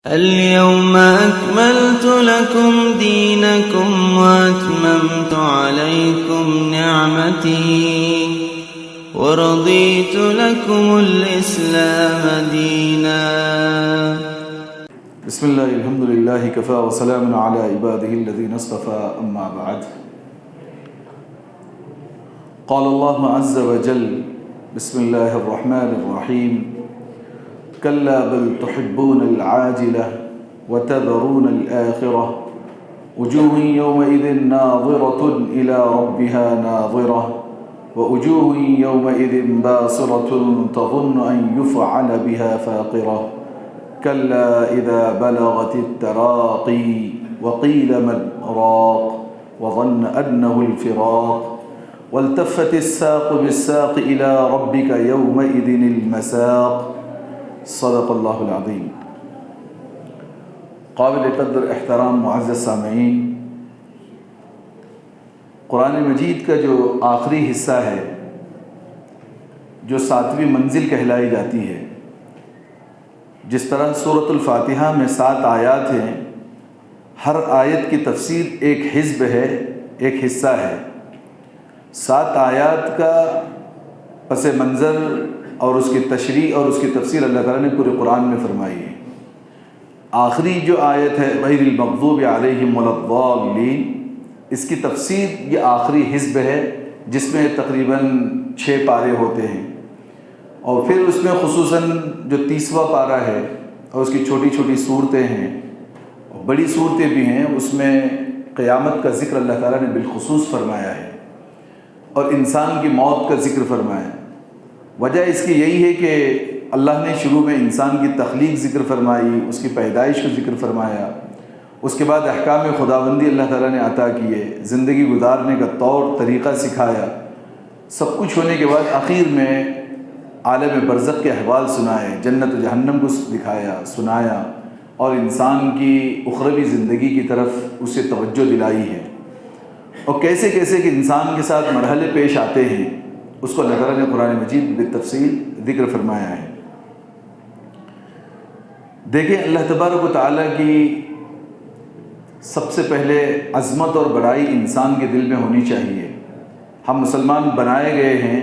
اليوم أكملت لكم دينكم وأتممت عليكم نعمتي ورضيت لكم الإسلام دينا. بسم الله الحمد لله كفى وسلام على عباده الذين اصطفى أما بعد. قال الله عز وجل بسم الله الرحمن الرحيم كلا بل تحبون العاجلة وتذرون الآخرة وجوه يومئذ ناظرة إلى ربها ناظرة ووجوه يومئذ باصرة تظن أن يفعل بها فاقرة كلا إذا بلغت التراقي وقيل من راق وظن أنه الفراق والتفت الساق بالساق إلى ربك يومئذ المساق. صدق اللہ العظیم. قابل قدر احترام معزز سامعین، قرآن مجید کا جو آخری حصہ ہے، جو 7ویں منزل کہلائی جاتی ہے، جس طرح سورۃ الفاتحہ میں 7 آیات ہیں، ہر آیت کی تفسیر ایک حزب ہے، ایک حصہ ہے. 7 آیات کا پس منظر اور اس کی تشریح اور اس کی تفسیر اللہ تعالیٰ نے پورے قرآن میں فرمائی ہے. آخری جو آیت ہے غیر المغضوب علیہم ولا الضالین، اس کی تفسیر یہ آخری حزب ہے جس میں تقریباً 6 پارے ہوتے ہیں، اور پھر اس میں خصوصاً جو 30واں پارہ ہے اور اس کی چھوٹی چھوٹی صورتیں ہیں، بڑی صورتیں بھی ہیں، اس میں قیامت کا ذکر اللہ تعالیٰ نے بالخصوص فرمایا ہے اور انسان کی موت کا ذکر فرمایا ہے. وجہ اس کی یہی ہے کہ اللہ نے شروع میں انسان کی تخلیق ذکر فرمائی، اس کی پیدائش کو ذکر فرمایا، اس کے بعد احکام خداوندی اللہ تعالیٰ نے عطا کیے، زندگی گزارنے کا طور طریقہ سکھایا. سب کچھ ہونے کے بعد آخر میں عالم برزخ کے احوال سنائے، جنت و جہنم کو دکھایا، سنایا، اور انسان کی اخروی زندگی کی طرف اسے توجہ دلائی ہے، اور کیسے کیسے کہ انسان کے ساتھ مرحلے پیش آتے ہیں اس کو اللہ تعالیٰ نے قرآن مجید بالتفصیل ذکر فرمایا ہے. دیکھیں، اللہ تبارک و تعالیٰ کی سب سے پہلے عظمت اور بڑائی انسان کے دل میں ہونی چاہیے. ہم مسلمان بنائے گئے ہیں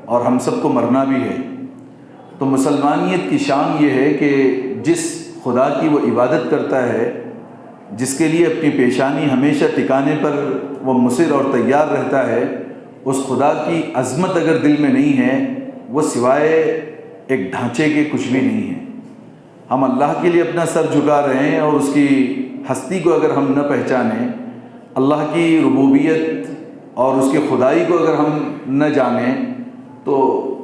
اور ہم سب کو مرنا بھی ہے، تو مسلمانیت کی شان یہ ہے کہ جس خدا کی وہ عبادت کرتا ہے، جس کے لیے اپنی پیشانی ہمیشہ ٹکانے پر وہ مصر اور تیار رہتا ہے، اس خدا کی عظمت اگر دل میں نہیں ہے، وہ سوائے ایک ڈھانچے کے کچھ بھی نہیں ہے. ہم اللہ کے لیے اپنا سر جھکا رہے ہیں اور اس کی ہستی کو اگر ہم نہ پہچانیں، اللہ کی ربوبیت اور اس کی خدائی کو اگر ہم نہ جانیں، تو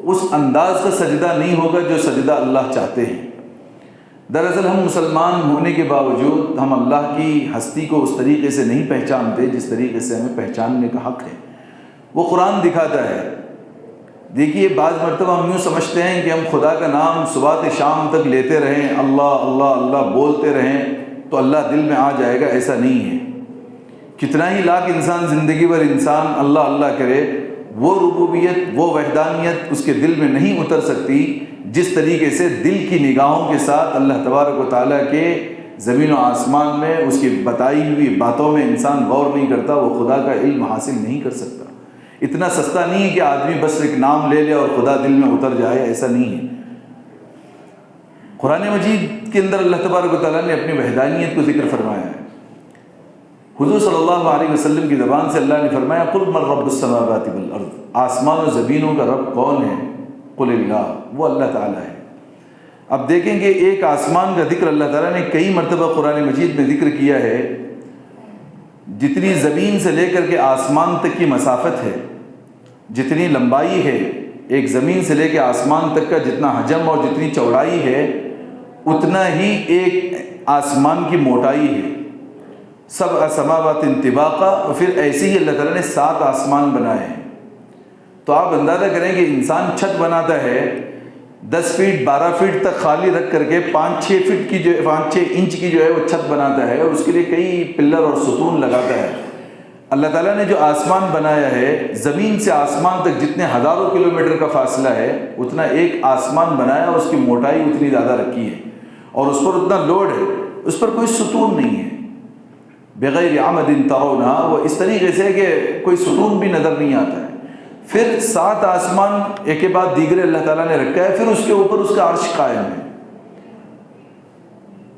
اس انداز کا سجدہ نہیں ہوگا جو سجدہ اللہ چاہتے ہیں. دراصل ہم مسلمان ہونے کے باوجود ہم اللہ کی ہستی کو اس طریقے سے نہیں پہچانتے جس طریقے سے ہمیں پہچاننے کا حق ہے. وہ قرآن دکھاتا ہے. دیکھیے، بعض مرتبہ ہم یوں سمجھتے ہیں کہ ہم خدا کا نام صبح سے شام تک لیتے رہیں، اللہ اللہ اللہ بولتے رہیں تو اللہ دل میں آ جائے گا. ایسا نہیں ہے. کتنا ہی لاکھ انسان زندگی بھر انسان اللہ اللہ کرے، وہ ربوبیت، وہ وحدانیت اس کے دل میں نہیں اتر سکتی جس طریقے سے دل کی نگاہوں کے ساتھ اللہ تبارک و تعالیٰ کے زمین و آسمان میں اس کی بتائی ہوئی باتوں میں انسان غور نہیں کرتا، وہ خدا کا علم حاصل نہیں کر سکتا. اتنا سستا نہیں ہے کہ آدمی بس ایک نام لے لے اور خدا دل میں اتر جائے، ایسا نہیں ہے. قرآن مجید کے اندر اللہ تبارک و تعالیٰ نے اپنی وحدانیت کو ذکر فرمایا ہے. حضور صلی اللہ علیہ وسلم کی زبان سے اللہ نے فرمایا قل من رب السماوات والارض، آسمان و زمینوں کا رب کون ہے؟ قل اللہ، وہ اللہ تعالیٰ ہے. اب دیکھیں کہ ایک آسمان کا ذکر اللہ تعالیٰ نے کئی مرتبہ قرآن مجید میں ذکر کیا ہے. جتنی زمین سے لے کر کے آسمان تک کی مسافت ہے، جتنی لمبائی ہے، ایک زمین سے لے کے آسمان تک کا جتنا حجم اور جتنی چوڑائی ہے، اتنا ہی ایک آسمان کی موٹائی ہے. 7 سماوات طباقا، اور پھر ایسے ہی اللہ تعالیٰ نے 7 آسمان بنائے ہیں. تو آپ اندازہ کریں کہ انسان چھت بناتا ہے 10 فٹ 12 فٹ تک خالی رکھ کر کے 5-6 فٹ کی جو 5-6 انچ کی جو ہے وہ چھت بناتا ہے، اور اس کے لیے کئی پلر اور ستون لگاتا ہے. اللہ تعالیٰ نے جو آسمان بنایا ہے، زمین سے آسمان تک جتنے ہزاروں کلومیٹر کا فاصلہ ہے، اتنا ایک آسمان بنایا اور اس کی موٹائی اتنی زیادہ رکھی ہے. اور اس پر اتنا لوڈ ہے، اس پر کوئی ستون نہیں ہے، بغیر عمد ترونہا، وہ اس طریقے سے کہ کوئی ستون بھی نظر نہیں آتا ہے۔ پھر 7 آسمان ایک کے بعد دیگرے اللہ تعالیٰ نے رکھا ہے، پھر اس کے اوپر اس کا عرش قائم ہے۔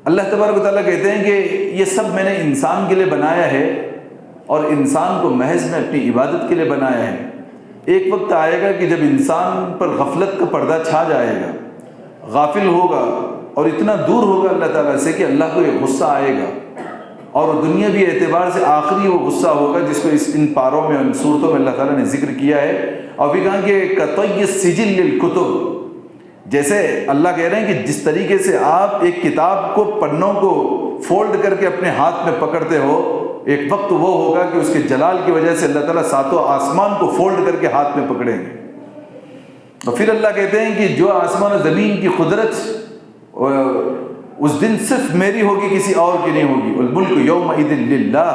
اللہ تبارک و تعالیٰ کہتے ہیں کہ یہ سب میں نے انسان کے لیے بنایا ہے، اور انسان کو محض میں اپنی عبادت کے لیے بنایا ہے۔ ایک وقت آئے گا کہ جب انسان پر غفلت کا پردہ چھا جائے گا، غافل ہوگا اور اتنا دور ہوگا اللہ تعالیٰ سے کہ اللہ کو یہ غصہ آئے گا، اور دنیاوی اعتبار سے آخری وہ غصہ ہوگا جس کو ان پاروں میں، ان صورتوں میں اللہ تعالیٰ نے ذکر کیا ہے۔ اور بھی کہا کہ کطی السجل للکتب، جیسے اللہ کہہ رہے ہیں کہ جس طریقے سے آپ ایک کتاب کو، پنوں کو فولڈ کر کے اپنے ہاتھ میں پکڑتے ہو، ایک وقت وہ ہوگا کہ اس کے جلال کی وجہ سے اللہ تعالیٰ 7 آسمان کو فولڈ کر کے ہاتھ میں پکڑیں گے۔ اور پھر اللہ کہتے ہیں کہ جو آسمان و زمین کی قدرت اس دن صرف میری ہوگی، کسی اور کی نہیں ہوگی۔ الملک یومئذ للہ،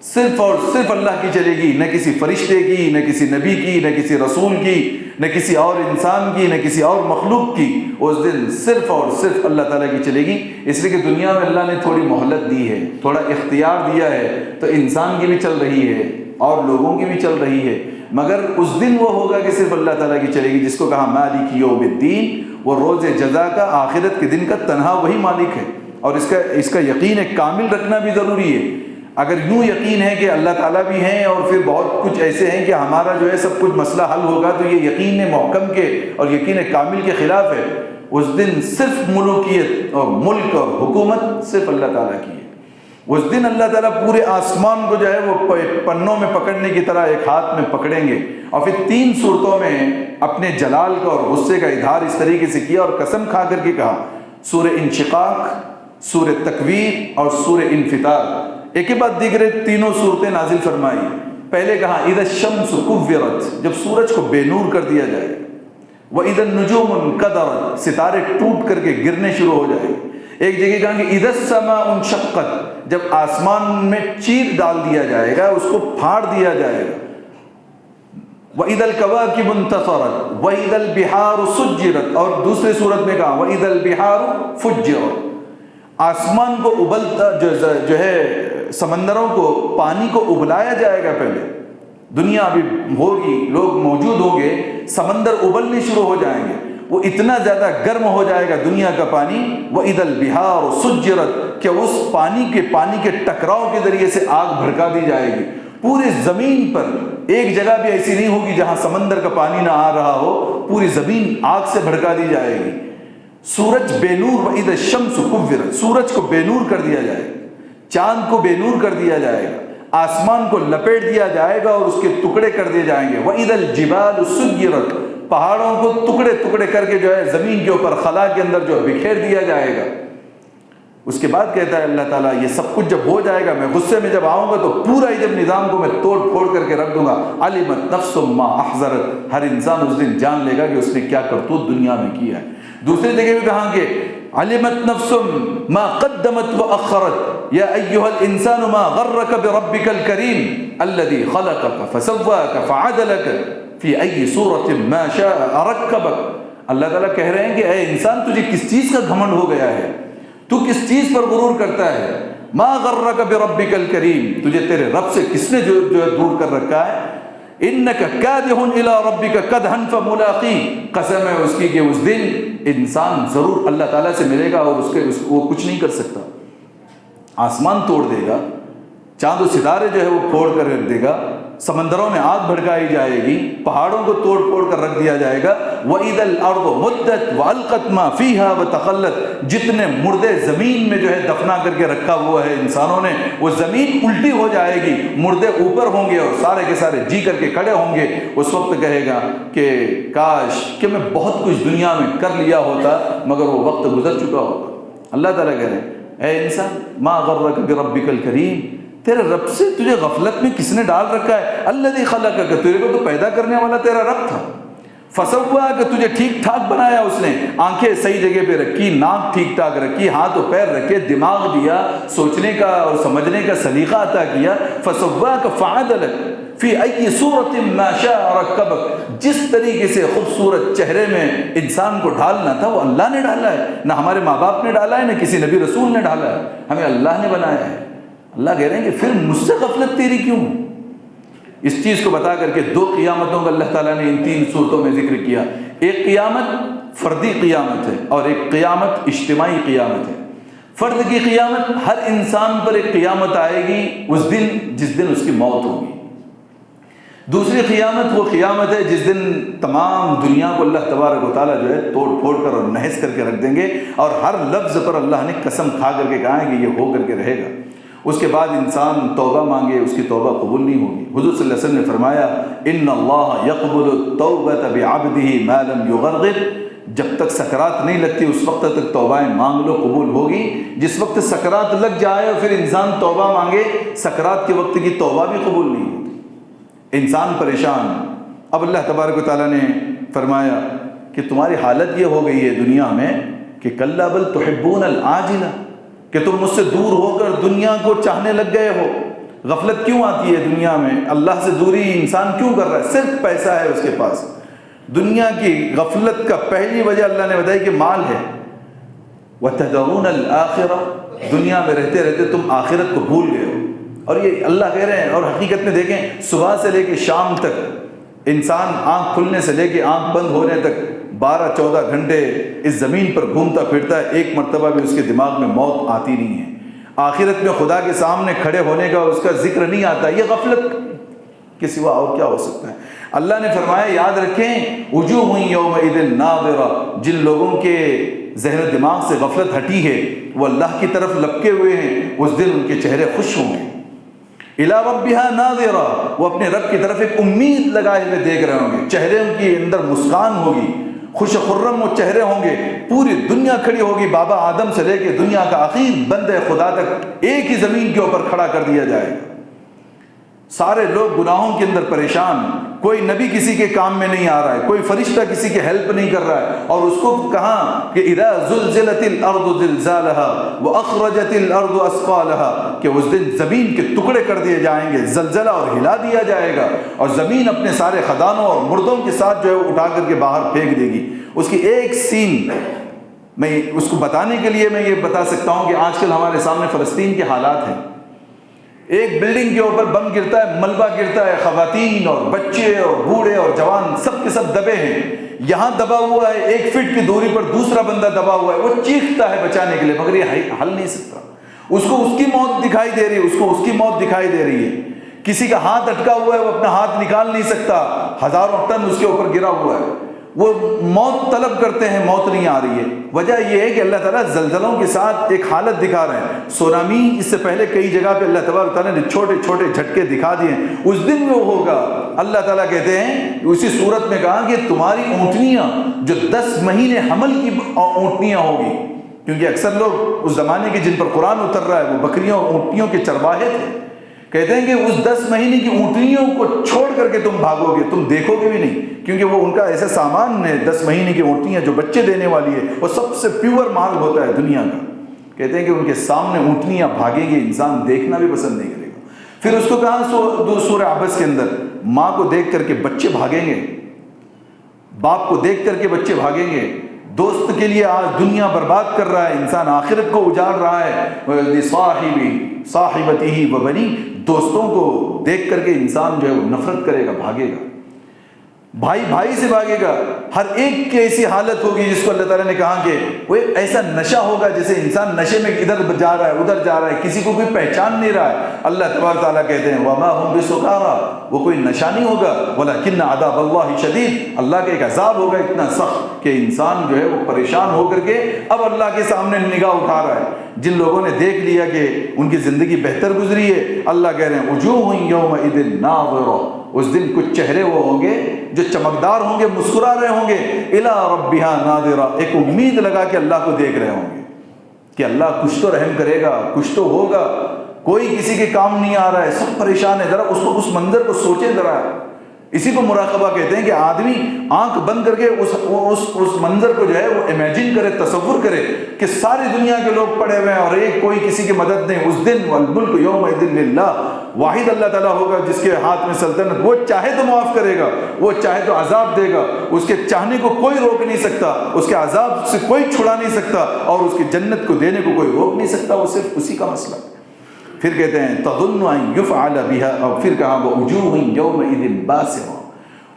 صرف اور صرف اللہ کی چلے گی، نہ کسی فرشتے کی، نہ کسی نبی کی، نہ کسی رسول کی، نہ کسی اور انسان کی، نہ کسی اور مخلوق کی۔ اس دن صرف اور صرف اللہ تعالیٰ کی چلے گی۔ اس لیے کہ دنیا میں اللہ نے تھوڑی مہلت دی ہے، تھوڑا اختیار دیا ہے، تو انسان کی بھی چل رہی ہے اور لوگوں کی بھی چل رہی ہے، مگر اس دن وہ ہوگا کہ صرف اللہ تعالیٰ کی چلے گی، جس کو کہا مالک یوم الدین، وہ روز جزا کا، آخرت کے دن کا تنہا وہی مالک ہے۔ اور اس کا یقین کامل رکھنا بھی ضروری ہے۔ اگر یوں یقین ہے کہ اللہ تعالیٰ بھی ہیں اور پھر بہت کچھ ایسے ہیں کہ ہمارا جو ہے سب کچھ مسئلہ حل ہوگا، تو یہ یقین محکم کے اور یقین کامل کے خلاف ہے۔ اس دن صرف ملوکیت اور ملک اور حکومت صرف اللہ تعالیٰ کی ہے۔ اس دن اللہ تعالیٰ پورے آسمان کو جو ہے وہ پنوں میں پکڑنے کی طرح ایک ہاتھ میں پکڑیں گے، اور پھر 3 صورتوں میں اپنے جلال کا اور غصے کا اظہار اس طریقے سے کیا اور قسم کھا کر کے کہا۔ سورہ انشقاق، سورہ تکویر اور سورہ انفطار، ایک کے بعد دیگرے تینوں صورتیں نازل فرمائی۔ پہلے کہا اذا الشمس کورت، جب سورج کو بے نور کر دیا جائے، واذا النجوم انکدرت، ستارے ٹوٹ کر کے گرنے شروع ہو جائیں۔ ایک جگہ کہا کہ اذا السماء انشقت، جب آسمان میں چیر ڈال دیا جائے گا، اس کو پھاڑ دیا جائے گا۔ وَإِذَا الْكَوَاكِبُ انتَثَرَتْ وَإِذَا الْبِحَارُ سُجِّرَتْ، اور دوسرے صورت میں کہا وَإِذَا الْبِحَارُ فُجِّرَتْ، آسمان کو ابلتا جو ہے سمندروں کو، پانی کو ابلایا جائے گا۔ پہلے دنیا ابھی ہوگی، لوگ موجود ہوں گے، سمندر ابلنے شروع ہو جائیں گے، وہ اتنا زیادہ گرم ہو جائے گا دنیا کا پانی۔ وَإِذَا الْبِحَارُ سُجِّرَتْ، کہ اس پانی کے ٹکراؤ کے ذریعے سے آگ بھڑکا دی جائے گی۔ پوری زمین پر ایک جگہ بھی ایسی نہیں ہوگی جہاں سمندر کا پانی نہ آ رہا ہو، پوری زمین آگ سے بھڑکا دی جائے گی۔ سورج بے نور، وَإِذَا الشَّمْسُ كُوِّرَتْ، سورج کو بے نور کر دیا جائے گا، چاند کو بے نور کر دیا جائے گا، آسمان کو لپیٹ دیا جائے گا اور اس کے ٹکڑے کر دیے جائیں گے۔ وَإِذَا الْجِبَالُ سُيِّرَتْ، پہاڑوں کو ٹکڑے ٹکڑے کر کے جو ہے زمین کے اوپر خلا کے اندر جو بکھیر دیا جائے گا۔ اس کے بعد کہتا ہے اللہ تعالیٰ یہ سب کچھ جب ہو جائے گا، میں غصے میں جب آؤں گا تو پورا ہی جب نظام کو میں توڑ پھوڑ کر کے رکھ دوں گا۔ عَلِمَتْ نَفْسٌ مَّا أَحْضَرَتْ، ہر انسان اس دن جان لے گا کہ اس نے کیا کرتوت دنیا میں کیا ہے۔ دوسری جگہ بھی کہا کہ عَلِمَتْ نَفْسٌ مَّا قَدَّمَتْ وَأَخَّرَتْ يَا أَيُّهَا الْإِنسَانُ مَا غَرَّكَ بِرَبِّكَ الْكَرِيمِ الَّذِي خَلَقَكَ فَسَوَّاكَ فَعَدَلَكَ فِي أَيِّ صُورَةٍ مَّا شَاءَ رَكَّبَكَ۔ اللہ تعالیٰ کہہ رہے ہیں کہ اے انسان، تجھے کس چیز کا گھمنڈ ہو گیا ہے؟ تو کس چیز پر غرور کرتا ہے؟ ما غرک بربک الکریم، تجھے تیرے رب سے کس نے جو دور کر رکھا ہے؟ انک کادح الی ربک کدحا فملاقی، قسم ہے اس کی کہ اس دن انسان ضرور اللہ تعالیٰ سے ملے گا اور وہ کچھ نہیں کر سکتا۔ آسمان توڑ دے گا، چاند و ستارے جو ہے وہ پھوڑ کر رکھ دے گا، سمندروں میں آگ بھڑکائی جائے گی، پہاڑوں کو توڑ پھوڑ کر رکھ دیا جائے گا۔ وَإِذَا الْأَرْضُ مُدَّتْ وَأَلْقَتْ مَا فِيهَا وَتَخَلَّتْ، جتنے مردے زمین میں جو ہے دفنا کر کے رکھا ہوا ہے انسانوں نے، وہ زمین الٹی ہو جائے گی، مردے اوپر ہوں گے اور سارے کے سارے جی کر کے کھڑے ہوں گے۔ اس وقت کہے گا کہ کاش کہ میں بہت کچھ دنیا میں کر لیا ہوتا، مگر وہ وقت گزر چکا ہوتا۔ اللہ تعالیٰ کہہ رہے ہیں اے انسان ما غرک بربک الکریم، تیرے رب سے تجھے غفلت میں کس نے ڈال رکھا ہے؟ الذی خلقک، تیرے کو تو پیدا کرنے والا تیرا رب تھا۔ فسواک، تجھے ٹھیک ٹھاک بنایا اس نے، آنکھیں صحیح جگہ پہ رکھی، ناک ٹھیک ٹھاک رکھی، ہاتھ و پیر رکھے، دماغ دیا، سوچنے کا اور سمجھنے کا سلیقہ عطا کیا۔ فسواک فعدلک، فی ای صورت ما شاء رکبک، جس طریقے سے خوبصورت چہرے میں انسان کو ڈھالنا تھا وہ اللہ نے ڈالا ہے، نہ ہمارے ماں باپ نے ڈالا ہے، نہ کسی نبی رسول نے ڈالا ہے، ہمیں اللہ نے بنایا ہے۔ اللہ کہہ رہے ہیں کہ پھر مجھ سے غفلت تیری کیوں؟ اس چیز کو بتا کر کے دو قیامتوں کا اللہ تعالیٰ نے ان 3 صورتوں میں ذکر کیا۔ ایک قیامت فردی قیامت ہے اور ایک قیامت اجتماعی قیامت ہے۔ فرد کی قیامت، ہر انسان پر ایک قیامت آئے گی اس دن جس دن اس کی موت ہوگی۔ دوسری قیامت وہ قیامت ہے جس دن تمام دنیا کو اللہ تبارک و تعالیٰ جو ہے توڑ پھوڑ کر اور نہس کر کے رکھ دیں گے، اور ہر لفظ پر اللہ نے قسم کھا کر کے کہا ہے کہ یہ ہو کر کے رہے گا۔ اس کے بعد انسان توبہ مانگے، اس کی توبہ قبول نہیں ہوگی۔ حضور صلی اللہ علیہ وسلم نے فرمایا ان اللہ یقبل التوبۃ بعبدہ ما لم یغرغر، جب تک سکرات نہیں لگتی اس وقت تک توبہ مانگ لو، قبول ہوگی۔ جس وقت سکرات لگ جائے اور پھر انسان توبہ مانگے، سکرات کے وقت کی توبہ بھی قبول نہیں ہوتی، انسان پریشان۔ اب اللہ تبارک و تعالیٰ نے فرمایا کہ تمہاری حالت یہ ہو گئی ہے دنیا میں کہ کلا بل تحبون العاجلہ، کہ تم مجھ سے دور ہو کر دنیا کو چاہنے لگ گئے ہو۔ غفلت کیوں آتی ہے دنیا میں؟ اللہ سے دوری انسان کیوں کر رہا ہے؟ صرف پیسہ ہے اس کے پاس۔ دنیا کی غفلت کا پہلی وجہ اللہ نے بتائی کہ مال ہے۔ وَتَدَعُونَ الْآخِرَةَ، دنیا میں رہتے رہتے تم آخرت کو بھول گئے ہو۔ اور یہ اللہ کہہ رہے ہیں، اور حقیقت میں دیکھیں صبح سے لے کے شام تک انسان آنکھ کھلنے سے لے کے آنکھ بند ہونے تک 12-14 گھنٹے اس زمین پر گھومتا پھرتا ہے، ایک مرتبہ بھی اس کے دماغ میں موت آتی نہیں ہے۔ آخرت میں خدا کے سامنے کھڑے ہونے کا اس کا ذکر نہیں آتا۔ یہ غفلت کے سوا اور کیا ہو سکتا ہے؟ اللہ نے فرمایا یاد رکھیں وجوہ یومئذ ناظرہ، جن لوگوں کے ذہن و دماغ سے غفلت ہٹی ہے وہ اللہ کی طرف لپکے ہوئے ہیں، اس دن ان کے چہرے خوش ہوں گے۔ الی ربها ناظرہ، وہ اپنے رب کی طرف ایک امید لگائے ہوئے دیکھ رہے ہوں گے، چہرے ان کے اندر مسکان ہوگی، خوش خرم وہ چہرے ہوں گے۔ پوری دنیا کھڑی ہوگی، بابا آدم سے لے کے دنیا کا آخر بندے خدا تک ایک ہی زمین کے اوپر کھڑا کر دیا جائے گا۔ سارے لوگ گناہوں کے اندر پریشان، کوئی نبی کسی کے کام میں نہیں آ رہا ہے، کوئی فرشتہ کسی کی ہیلپ نہیں کر رہا ہے، اور اس کو کہا کہ اذا زلزلت الارض زلزالها واخرجت الارض اثقالها، کہ اس دن زمین کے ٹکڑے کر دیے جائیں گے، زلزلہ اور ہلا دیا جائے گا، اور زمین اپنے سارے خدانوں اور مردوں کے ساتھ جو ہے اٹھا کر کے باہر پھینک دے گی۔ اس کی ایک سین میں اس کو بتانے کے لیے میں یہ بتا سکتا ہوں کہ آج کل ہمارے سامنے فلسطین کے حالات ہیں۔ ایک بلڈنگ کے اوپر بم گرتا ہے، ملبہ گرتا ہے، خواتین اور بچے اور بوڑھے اور جوان سب کے سب دبے ہیں۔ یہاں دبا ہوا ہے، 1 فٹ کی دوری پر دوسرا بندہ دبا ہوا ہے، وہ چیختا ہے بچانے کے لیے مگر یہ ہل نہیں سکتا۔ اس کو اس کی موت دکھائی دے رہی ہے، اس کو اس کی موت دکھائی دے رہی ہے۔ کسی کا ہاتھ اٹکا ہوا ہے، وہ اپنا ہاتھ نکال نہیں سکتا، ہزاروں ٹن اس کے اوپر گرا ہوا ہے، وہ موت طلب کرتے ہیں، موت نہیں آ رہی ہے۔ وجہ یہ ہے کہ اللہ تعالیٰ زلزلوں کے ساتھ ایک حالت دکھا رہے ہیں۔ سونامی اس سے پہلے کئی جگہ پہ اللہ تبارک تعالیٰ نے چھوٹے چھوٹے جھٹکے دکھا دیے ہیں، اس دن وہ ہوگا۔ اللہ تعالیٰ کہتے ہیں اسی صورت میں کہا کہ تمہاری اونٹنیاں جو 10 مہینے حمل کی اونٹنیاں ہوگی، کیونکہ اکثر لوگ اس زمانے کے جن پر قرآن اتر رہا ہے وہ بکریوں اور اونٹنیوں کے چرواہے تھے، کہتے ہیں کہ اس 10 مہینے کی اونٹنیوں کو چھوڑ کر کے تم بھاگو گے، تم دیکھو گے بھی نہیں، کیونکہ وہ ان کا ایسا سامان ہے۔ 10 مہینے کی اونٹنیاں جو بچے دینے والی ہے وہ سب سے پیور مال ہوتا ہے دنیا کا، کہتے ہیں کہ ان کے سامنے اونٹنیاں بھاگیں گی، انسان دیکھنا بھی پسند نہیں کرے گا۔ پھر اس کو کہا سورہ عبس کے اندر، ماں کو دیکھ کر کے بچے بھاگیں گے، باپ کو دیکھ کر کے بچے بھاگیں گے۔ دوست کے لیے آج دنیا برباد کر رہا ہے انسان، آخرت کو اجاڑ رہا ہے۔ صاحبتہ و بنی، دوستوں کو دیکھ کر کے انسان جو ہے وہ نفرت کرے گا، بھاگے گا، بھائی بھائی سے بھاگے گا۔ ہر ایک کی ایسی حالت ہوگی جس کو اللہ تعالیٰ نے کہا کہ وہ ایک ایسا نشہ ہوگا جیسے انسان نشے میں ادھر جا رہا ہے ادھر جا رہا ہے، کسی کو کوئی پہچان نہیں رہا ہے۔ اللہ تبارک تعالیٰ کہتے ہیں وَمَا هُمْ بِسُكَارَىٰ، وہ کوئی نشہ نہیں ہوگا، وَلَكِنَّ عَذَابَ اللَّهِ شَدِيدٌ، اللہ کا ایک عذاب ہوگا اتنا سخت کہ انسان جو ہے وہ پریشان ہو کر کے اب اللہ کے سامنے نگاہ اٹھا رہا ہے۔ جن لوگوں نے دیکھ لیا کہ ان کی زندگی بہتر گزری ہے، اللہ کہہ رہے ہیں وجوہ یومئذ ناظرہ، اس دن کچھ چہرے وہ ہوں گے جو چمکدار ہوں گے، مسکرا رہے ہوں گے، الی ربہا ناظرہ، ایک امید لگا کے اللہ کو دیکھ رہے ہوں گے کہ اللہ کچھ تو رحم کرے گا، کچھ تو ہوگا۔ کوئی کسی کے کام نہیں آ رہا ہے، سب پریشان ہے۔ ذرا اس منظر کو سوچیں ذرا، اسی کو مراقبہ کہتے ہیں کہ آدمی آنکھ بند کر کے اس منظر کو جو ہے وہ امیجن کرے، تصور کرے کہ ساری دنیا کے لوگ پڑے ہوئے ہیں اور ایک کوئی کسی کی مدد نہیں. اس دن والملک یومئذ للہ، واحد اللہ تعالیٰ ہوگا جس کے ہاتھ میں سلطنت. وہ چاہے تو معاف کرے گا، وہ چاہے تو عذاب دے گا. اس کے چاہنے کو کوئی روک نہیں سکتا، اس کے عذاب سے کوئی چھڑا نہیں سکتا، اور اس کی جنت کو دینے کو کوئی روک نہیں سکتا. وہ صرف اسی کا مسئلہ. پھر کہتے ہیں تظن ان یفعل بها، اور پھر کہا ووجوہ یومئذ باسمہ.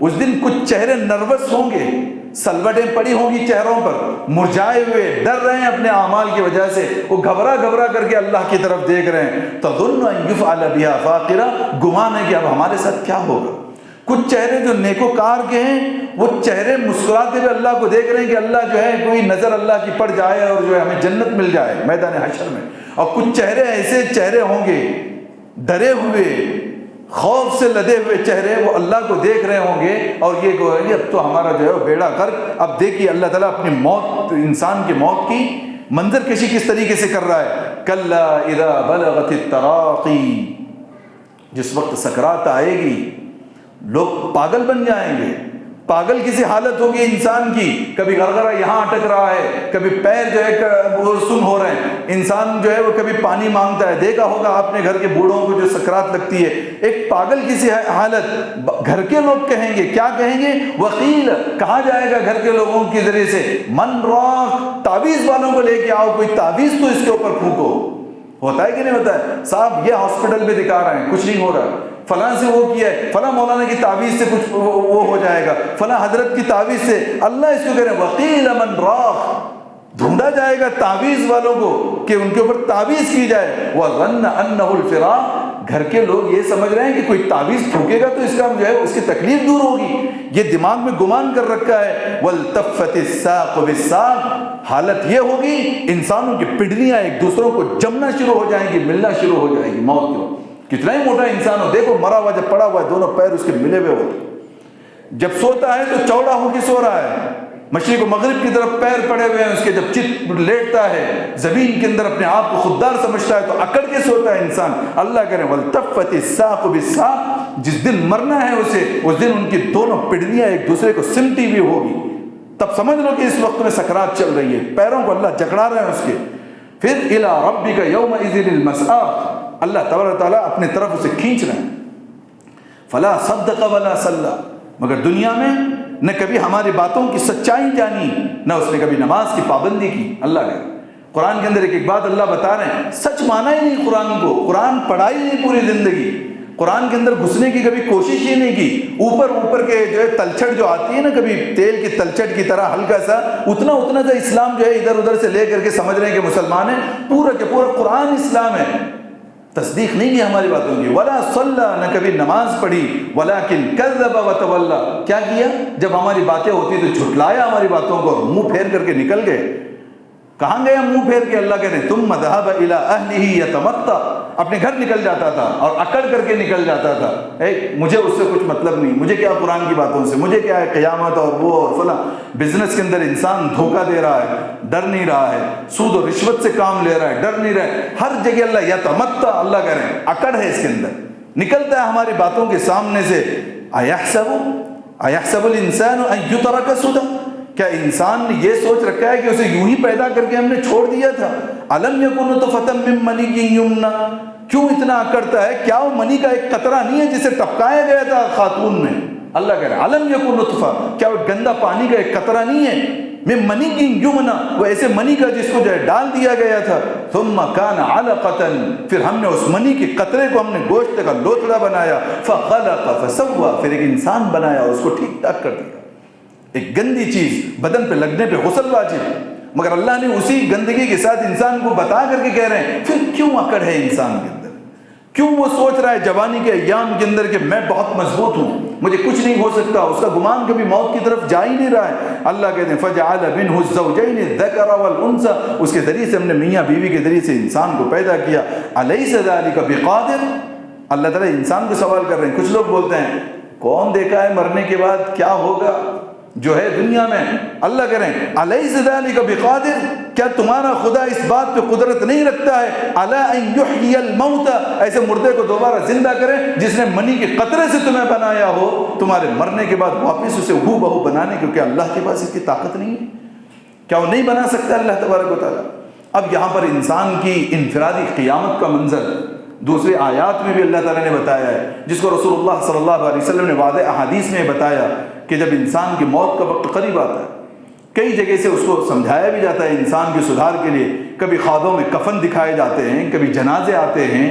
اس دن کچھ چہرے نروس ہوں گے، سلوٹیں پڑی ہوں گی چہروں پر، مرجھائے ہوئے، ڈر رہے ہیں اپنے اعمال کی وجہ سے. وہ گھبرا کر کے اللہ کی طرف دیکھ رہے ہیں. تظن ان یفعل بها فاقرہ، گمان ہے کہ اب ہمارے ساتھ کیا ہوگا. کچھ چہرے جو نیکوکار کے ہیں وہ چہرے مسکراتے ہوئے اللہ کو دیکھ رہے ہیں کہ اللہ جو ہے کوئی نظر اللہ کی پڑ جائے اور جو ہے ہمیں جنت مل جائے میدان حشر میں. اور کچھ چہرے ایسے چہرے ہوں گے ڈرے ہوئے، خوف سے لدے ہوئے چہرے، وہ اللہ کو دیکھ رہے ہوں گے اور یہ کہیں گے اب تو ہمارا جو ہے وہ بیڑا غرق. اب دیکھیے اللہ تعالیٰ اپنی موت، انسان کی موت کی منظر کشی کس طریقے سے کر رہا ہے. کلا اذا بلغت التراقی، جس وقت سکرات آئے گی لوگ پاگل بن جائیں گے. پاگل کسی حالت ہوگی انسان کی، کبھی گرگرا یہاں اٹک رہا ہے، کبھی پیر جو ہے وہ سن ہو رہے ہیں. انسان جو ہے وہ کبھی پانی مانگتا ہے. دیکھا ہوگا آپ نے گھر کے بوڑھوں کو جو سکرات لگتی ہے، ایک پاگل کسی حالت. گھر کے لوگ کہیں گے، کیا کہیں گے؟ وقیل، کہا جائے گا گھر کے لوگوں کے ذریعے سے من راق، تعویذ والوں کو لے کے آؤ، کوئی تعویذ تو اس کے اوپر پھونکو. ہوتا ہے کہ نہیں ہوتا ہے؟ صاحب یہ ہاسپٹل میں دکھا رہے ہیں کچھ نہیں ہو رہا، فلاں سے وہ کیا ہے، فلاں مولانا کی تعویذ سے کچھ وہ ہو جائے گا، فلاں حضرت کی تعویذ سے. اللہ اس کو کہہ رہے ہیں وقیل من راق، ڈھونڈا جائے گا تعویذ والوں کو کہ ان کے اوپر تعویذ کی جائے. وظن انہ الفراق، گھر کے لوگ یہ سمجھ رہے ہیں کہ کوئی تعویذ پھونکے گا تو اس کا جو ہے اس کی تکلیف دور ہوگی. یہ دماغ میں گمان کر رکھا ہے. والتفت الساق بالساق، حالت یہ ہوگی انسانوں کی پڈلیاں ایک دوسروں کو جمنا شروع ہو جائیں گی، ملنا شروع ہو جائے گی. موت کی کتنا ہی موٹا انسان ہو، دیکھو مرا ہوا جب پڑا ہوا ہے دونوں پیر اس کے ملے ہوئے ہوتے، جب سوتا ہے تو چوڑا ہو کے سو رہا ہے، مشرق و مغرب کی طرف پیر پڑے ہوئے ہیں اس کے. جب چت لیٹتا ہے زمین کے اندر اپنے آپ کو خوددار سمجھتا ہے تو اکڑ کے سوتا ہے انسان. اللہ کہہ رہے ہیں والتفت الساق بالساق، جس دن مرنا ہے اسے، اس دن ان کی دونوں پڈلیاں ایک دوسرے کو سمٹی ہوئی ہوگی. تب سمجھ لو کہ اس وقت میں سکرات چل رہی ہے، پیروں کو اللہ جکڑا رہے ہیں اس کے. پھر الی ربک یومئذ المسآق، اللہ تبارک تعالیٰ اپنے طرف اسے کھینچ رہے ہیں. فلا صدق ولا صلی، مگر دنیا میں نہ کبھی ہماری باتوں کی سچائی جانی، نہ اس نے کبھی نماز کی پابندی کی. اللہ نے قرآن کے اندر ایک بات اللہ بتا رہے ہیں، سچ مانا ہی نہیں قرآن کو، قرآن پڑھا ہی نہیں پوری زندگی، قرآن کے اندر گھسنے کی کبھی کوشش ہی نہیں کی. اوپر کے جو ہے تلچھٹ جو آتی ہے نا کبھی تیل کی تلچھٹ کی طرح ہلکا سا اتنا سا اسلام جو ہے ادھر ادھر سے لے کر کے سمجھ رہے ہیں کہ مسلمان ہیں. پورا کے پورا قرآن اسلام ہے. تصدیق نہیں کی ہماری باتوں کی. ولا صلی، نہ کبھی نماز پڑھی. ولکن کذب وتولی، کیا کیا؟ جب ہماری باتیں ہوتی تو جھٹلایا ہماری باتوں کو، منہ پھیر کر کے نکل گئے. کہاں گیا منہ پھیر کے؟ اللہ کہتے ہیں ثم ذهب الى اهله يتمطى، اپنے گھر نکل جاتا تھا اور اکڑ کر کے نکل جاتا تھا. مجھے اس سے کچھ مطلب نہیں، مجھے کیا قرآن کی باتوں سے، مجھے کیا ہے قیامت اور وہ اور فلاں. بزنس کے اندر انسان دھوکہ دے رہا ہے، ڈر نہیں رہا ہے، سود و رشوت سے کام لے رہا ہے، ڈر نہیں رہا ہے. ہر جگہ اللہ یتمطى، اللہ کہہ رہے ہیں اکڑ ہے اس کے اندر، نکلتا ہے ہماری باتوں کے سامنے سے. ایحسب الانسان ان یترک سدى، کیا انسان نے یہ سوچ رکھا ہے کہ اسے یوں ہی پیدا کر کے ہم نے چھوڑ دیا تھا؟ الم یکن نطفۃ من منی یمنی، کیوں اتنا اکڑتا ہے؟ کیا وہ منی کا ایک قطرہ نہیں ہے جسے ٹپکایا گیا تھا خاتون میں؟ اللہ کہہ رہا ہے الم یکن نطفہ، کیا وہ گندا پانی کا ایک قطرہ نہیں ہے؟ من منی یمنی، وہ ایسے منی کا جس کو جو ہے ڈال دیا گیا تھا. ثم کان علقۃ، پھر ہم نے اس منی کے قطرے کو ہم نے گوشت کا لوتھڑا بنایا. فخلق فسوى، پھر ایک انسان بنایا اور اس کو ٹھیک ٹھاک کر دیا. ایک گندی چیز بدن پہ لگنے پہ غسل واجب، مگر اللہ نے اسی گندگی کے ساتھ انسان کو بتا کر کے کہہ رہے ہیں پھر کیوں اکڑ ہے انسان کے اندر؟ کیوں وہ سوچ رہا ہے جوانی کے ایام کے اندر کہ میں بہت مضبوط ہوں، مجھے کچھ نہیں ہو سکتا؟ اس کا گمان کبھی موت کی طرف جا ہی نہیں رہا ہے. اللہ کہتے ہیں فجعل منہ الزوجین الذکر والانثى، اس کے ذریعے سے ہم نے میاں بیوی کے ذریعے سے انسان کو پیدا کیا. الیس ذلک بقادر، اللہ تعالیٰ انسان کو سوال کر رہے ہیں. کچھ لوگ بولتے ہیں کون دیکھا ہے مرنے کے بعد کیا ہوگا؟ جو ہے دنیا میں، اللہ کریں الیس ذلک بقادر، کیا تمہارا خدا اس بات پہ قدرت نہیں رکھتا ہے الی ان یحیی الموت، ایسے مردے کو دوبارہ زندہ کرے، جس نے منی کے قطرے سے تمہیں بنایا ہو تمہارے مرنے کے بعد واپس اسے ہو بہو بنانے، کیونکہ اللہ کے پاس اس کی طاقت نہیں ہے؟ کیا وہ نہیں بنا سکتا اللہ تبارک و تعالیٰ؟ اب یہاں پر انسان کی انفرادی قیامت کا منظر دوسری آیات میں بھی اللہ تعالیٰ نے بتایا ہے، جس کو رسول اللہ صلی اللہ علیہ وسلم نے واضح احادیث میں بتایا کہ جب انسان کی موت کا وقت قریب آتا ہے، کئی جگہ سے اس کو سمجھایا بھی جاتا ہے انسان کے سدھار کے لیے، کبھی خوابوں میں کفن دکھائے جاتے ہیں، کبھی جنازے آتے ہیں،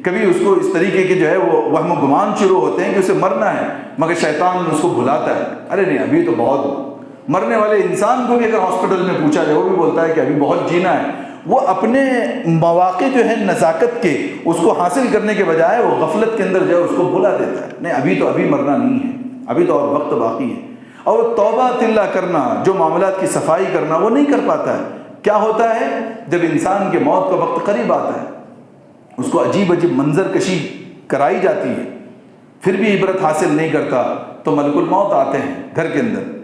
کبھی اس کو اس طریقے کے جو ہے وہ وہم و گمان شروع ہوتے ہیں کہ اسے مرنا ہے، مگر شیطان اس کو بھلاتا ہے، ارے نہیں ابھی تو بہت، مرنے والے انسان کو بھی اگر ہاسپٹل میں پوچھا جائے وہ بھی بولتا ہے کہ ابھی بہت جینا ہے، وہ اپنے مواقع جو ہے نزاکت کے اس کو حاصل کرنے کے بجائے وہ غفلت کے اندر جو ہے اس کو بھلا دیتا ہے، نہیں ابھی مرنا نہیں ہے، ابھی تو اور وقت باقی ہے، اور توبہ اللہ کرنا، جو معاملات کی صفائی کرنا وہ نہیں کر پاتا ہے۔ کیا ہوتا ہے جب انسان کے موت کا وقت قریب آتا ہے، اس کو عجیب عجیب منظر کشی کرائی جاتی ہے، پھر بھی عبرت حاصل نہیں کرتا، تو ملک الموت آتے ہیں گھر کے اندر۔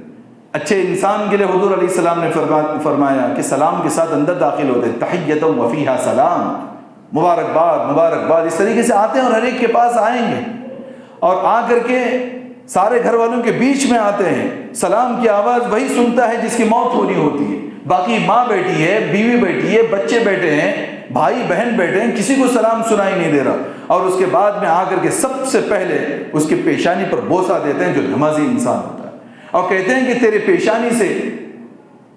اچھے انسان کے لیے حضور علیہ السلام نے فرمایا کہ سلام کے ساتھ اندر داخل ہوتے ہیں، تحیۃ و فیہا سلام، مبارکباد مبارکباد، اس طریقے سے آتے ہیں اور ہر ایک کے پاس آئیں گے، اور آ کر کے سارے گھر والوں کے بیچ میں آتے ہیں، سلام کی آواز وہی سنتا ہے جس کی موت ہونی ہوتی ہے، باقی ماں بیٹھی ہے، بیوی بیٹھی ہے، بچے بیٹھے ہیں، بھائی بہن بیٹھے ہیں، کسی کو سلام سنائی نہیں دے رہا، اور اس کے بعد میں آ کر کے سب سے پہلے اس کی پیشانی پر بوسہ دیتے ہیں جو نمازی انسان ہوتا ہے، اور کہتے ہیں کہ تیرے پیشانی سے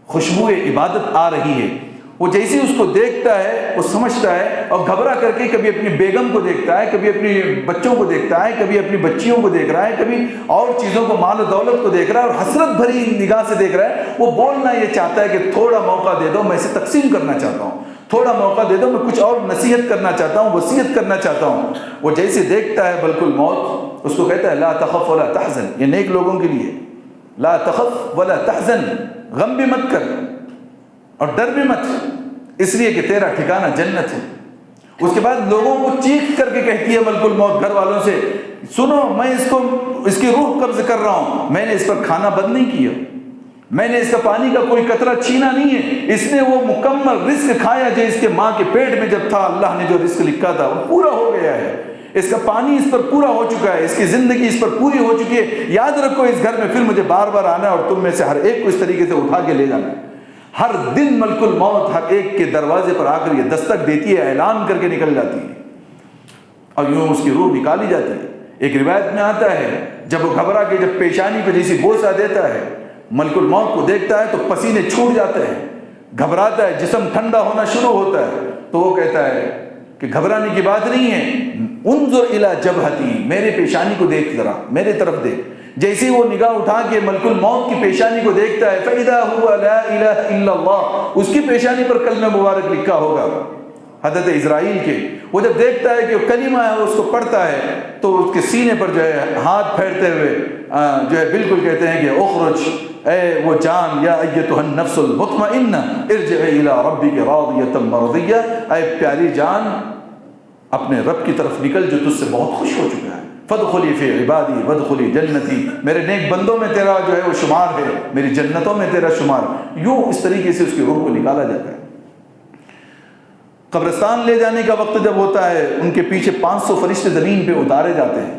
خوشبو عبادت آ رہی ہے۔ وہ جیسے اس کو دیکھتا ہے وہ سمجھتا ہے، اور گھبرا کر کے کبھی اپنی بیگم کو دیکھتا ہے، کبھی اپنی بچوں کو دیکھتا ہے، کبھی اپنی بچیوں کو دیکھ رہا ہے، کبھی اور چیزوں کو، مال و دولت کو دیکھ رہا ہے، اور حسرت بھری نگاہ سے دیکھ رہا ہے۔ وہ بولنا یہ چاہتا ہے کہ تھوڑا موقع دے دو، میں اسے تقسیم کرنا چاہتا ہوں، تھوڑا موقع دے دو، میں کچھ اور نصیحت کرنا چاہتا ہوں، وصیت کرنا چاہتا ہوں۔ وہ جیسے دیکھتا ہے ملک الموت، اس کو کہتا ہے لا تخف ولا تحزن، یہ نیک لوگوں کے لیے، لا تخف ولا تحزن، غم بھی مت کر اور ڈر بھی مت، اس لیے کہ تیرا ٹھکانہ جنت ہے۔ اس کے بعد لوگوں کو چیخ کر کے کہتی ہے ملک الموت گھر والوں سے، سنو میں اس کی روح قبض کر رہا ہوں، میں نے اس پر کھانا بند نہیں کیا، میں نے اس کا پانی کا کوئی قطرہ چھینا نہیں ہے، اس نے وہ مکمل رزق کھایا جو اس کے ماں کے پیٹ میں جب تھا، اللہ نے جو رزق لکھا تھا وہ پورا ہو گیا ہے، اس کا پانی اس پر پورا ہو چکا ہے، اس کی زندگی اس پر پوری ہو چکی ہے، یاد رکھو اس گھر میں پھر مجھے بار بار آنا ہے، اور تم میں سے ہر ایک کو اس طریقے سے اٹھا کے لے جانا ہے۔ ہر دن ملک الموت ہر ایک کے دروازے پر آ کر یہ دستک دیتی ہے، اعلان کر کے نکل جاتی ہے، اور یوں اس کی روح نکالی جاتی ہے۔ ایک روایت میں آتا ہے جب وہ گھبرا کے جب پیشانی پہ جیسی بوسہ دیتا ہے، ملک الموت کو دیکھتا ہے تو پسینے چھوٹ جاتے ہیں، گھبراتا ہے، جسم ٹھنڈا ہونا شروع ہوتا ہے، تو وہ کہتا ہے کہ گھبرانے کی بات نہیں ہے، انظر الی جبہتی، میرے پیشانی کو دیکھ، ذرا میرے طرف دیکھ۔ جیسے ہی وہ نگاہ اٹھا کے ملک الموت کی پیشانی کو دیکھتا ہے، فَإِذَا هُوَ لَا إِلَهَ إِلَّا اللَّهُ، اس کی پیشانی پر کلمہ مبارک لکھا ہوگا حضرت اسرائیل کے۔ وہ جب دیکھتا ہے کہ وہ کلمہ ہے اس کو پڑھتا ہے، تو اس کے سینے پر جو ہے ہاتھ پھیرتے ہوئے جو ہے بالکل کہتے ہیں کہ اخرج، اے وہ جان، یا ایتھا النفس المطمئنہ ارجعی الی ربک راضیۃ مرضیہ، اے پیاری جان اپنے رب کی طرف نکل جو تجھ سے بہت خوش ہو چکا ہے، فادخلی فی عبادی وادخلی جنتی، میرے نیک بندوں میں تیرا جو ہے وہ شمار ہے، میری جنتوں میں تیرا شمار۔ یوں اس طریقے سے اس کی روح کو نکالا جاتا ہے۔ قبرستان لے جانے کا وقت جب ہوتا ہے، ان کے پیچھے 500 فرشتے زمین پہ اتارے جاتے ہیں،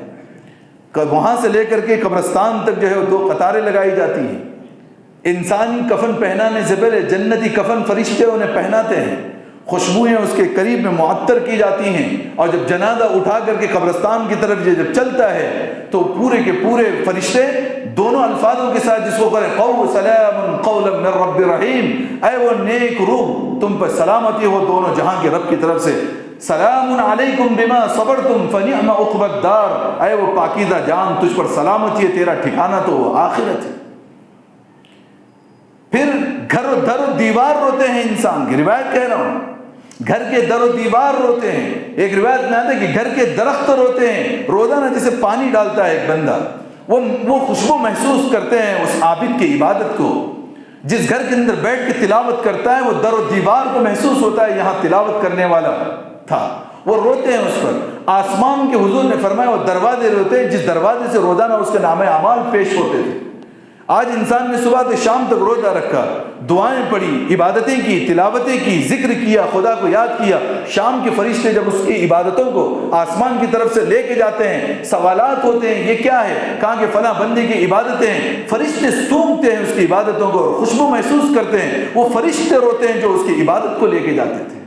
وہاں سے لے کر کے قبرستان تک جو ہے 2 قطاریں لگائی جاتی ہیں، انسانی کفن پہنانے سے پہلے جنتی کفن فرشتے انہیں پہناتے ہیں، خوشبوئیں اس کے قریب میں معطر کی جاتی ہیں، اور جب جنازہ اٹھا کر کے قبرستان کی طرف جب چلتا ہے تو پورے کے پورے فرشتے دونوں الفاظوں کے ساتھ جس کو کرے قول سلام قولا من رب رحیم، اے وہ نیک روح تم پر سلامتی ہو دونوں جہاں کے رب کی طرف سے، سلام علیکم بما صبرتم فنعم عقبی الدار، اے وہ پاکیزہ جان تجھ پر سلامتی ہے، تیرا ٹھکانہ تو آخرت ہے۔ پھر گھر و در و دیوار روتے ہیں انسان کی، روایت کہہ رہا ہوں، گھر کے در و دیوار روتے ہیں۔ ایک روایت میں آتا ہے کہ گھر کے درخت روتے ہیں، روزانہ جیسے پانی ڈالتا ہے ایک بندہ، وہ خوشبو محسوس کرتے ہیں اس عابد کی عبادت کو، جس گھر کے اندر بیٹھ کے تلاوت کرتا ہے وہ در و دیوار کو محسوس ہوتا ہے یہاں تلاوت کرنے والا تھا، وہ روتے ہیں اس پر۔ آسمان کے حضور نے فرمایا وہ دروازے روتے ہیں جس دروازے سے روزانہ اس کے نام اعمال پیش ہوتے تھے۔ آج انسان نے صبح سے شام تک روزہ رکھا، دعائیں پڑھی، عبادتیں کی، تلاوتیں کی، ذکر کیا، خدا کو یاد کیا، شام کے فرشتے جب اس کی عبادتوں کو آسمان کی طرف سے لے کے جاتے ہیں، سوالات ہوتے ہیں یہ کیا ہے، کہاں کہ فلاں بندے کی عبادتیں ہیں، فرشتے سونگتے ہیں اس کی عبادتوں کو، خوشبو محسوس کرتے ہیں، وہ فرشتے روتے ہیں جو اس کی عبادت کو لے کے جاتے تھے۔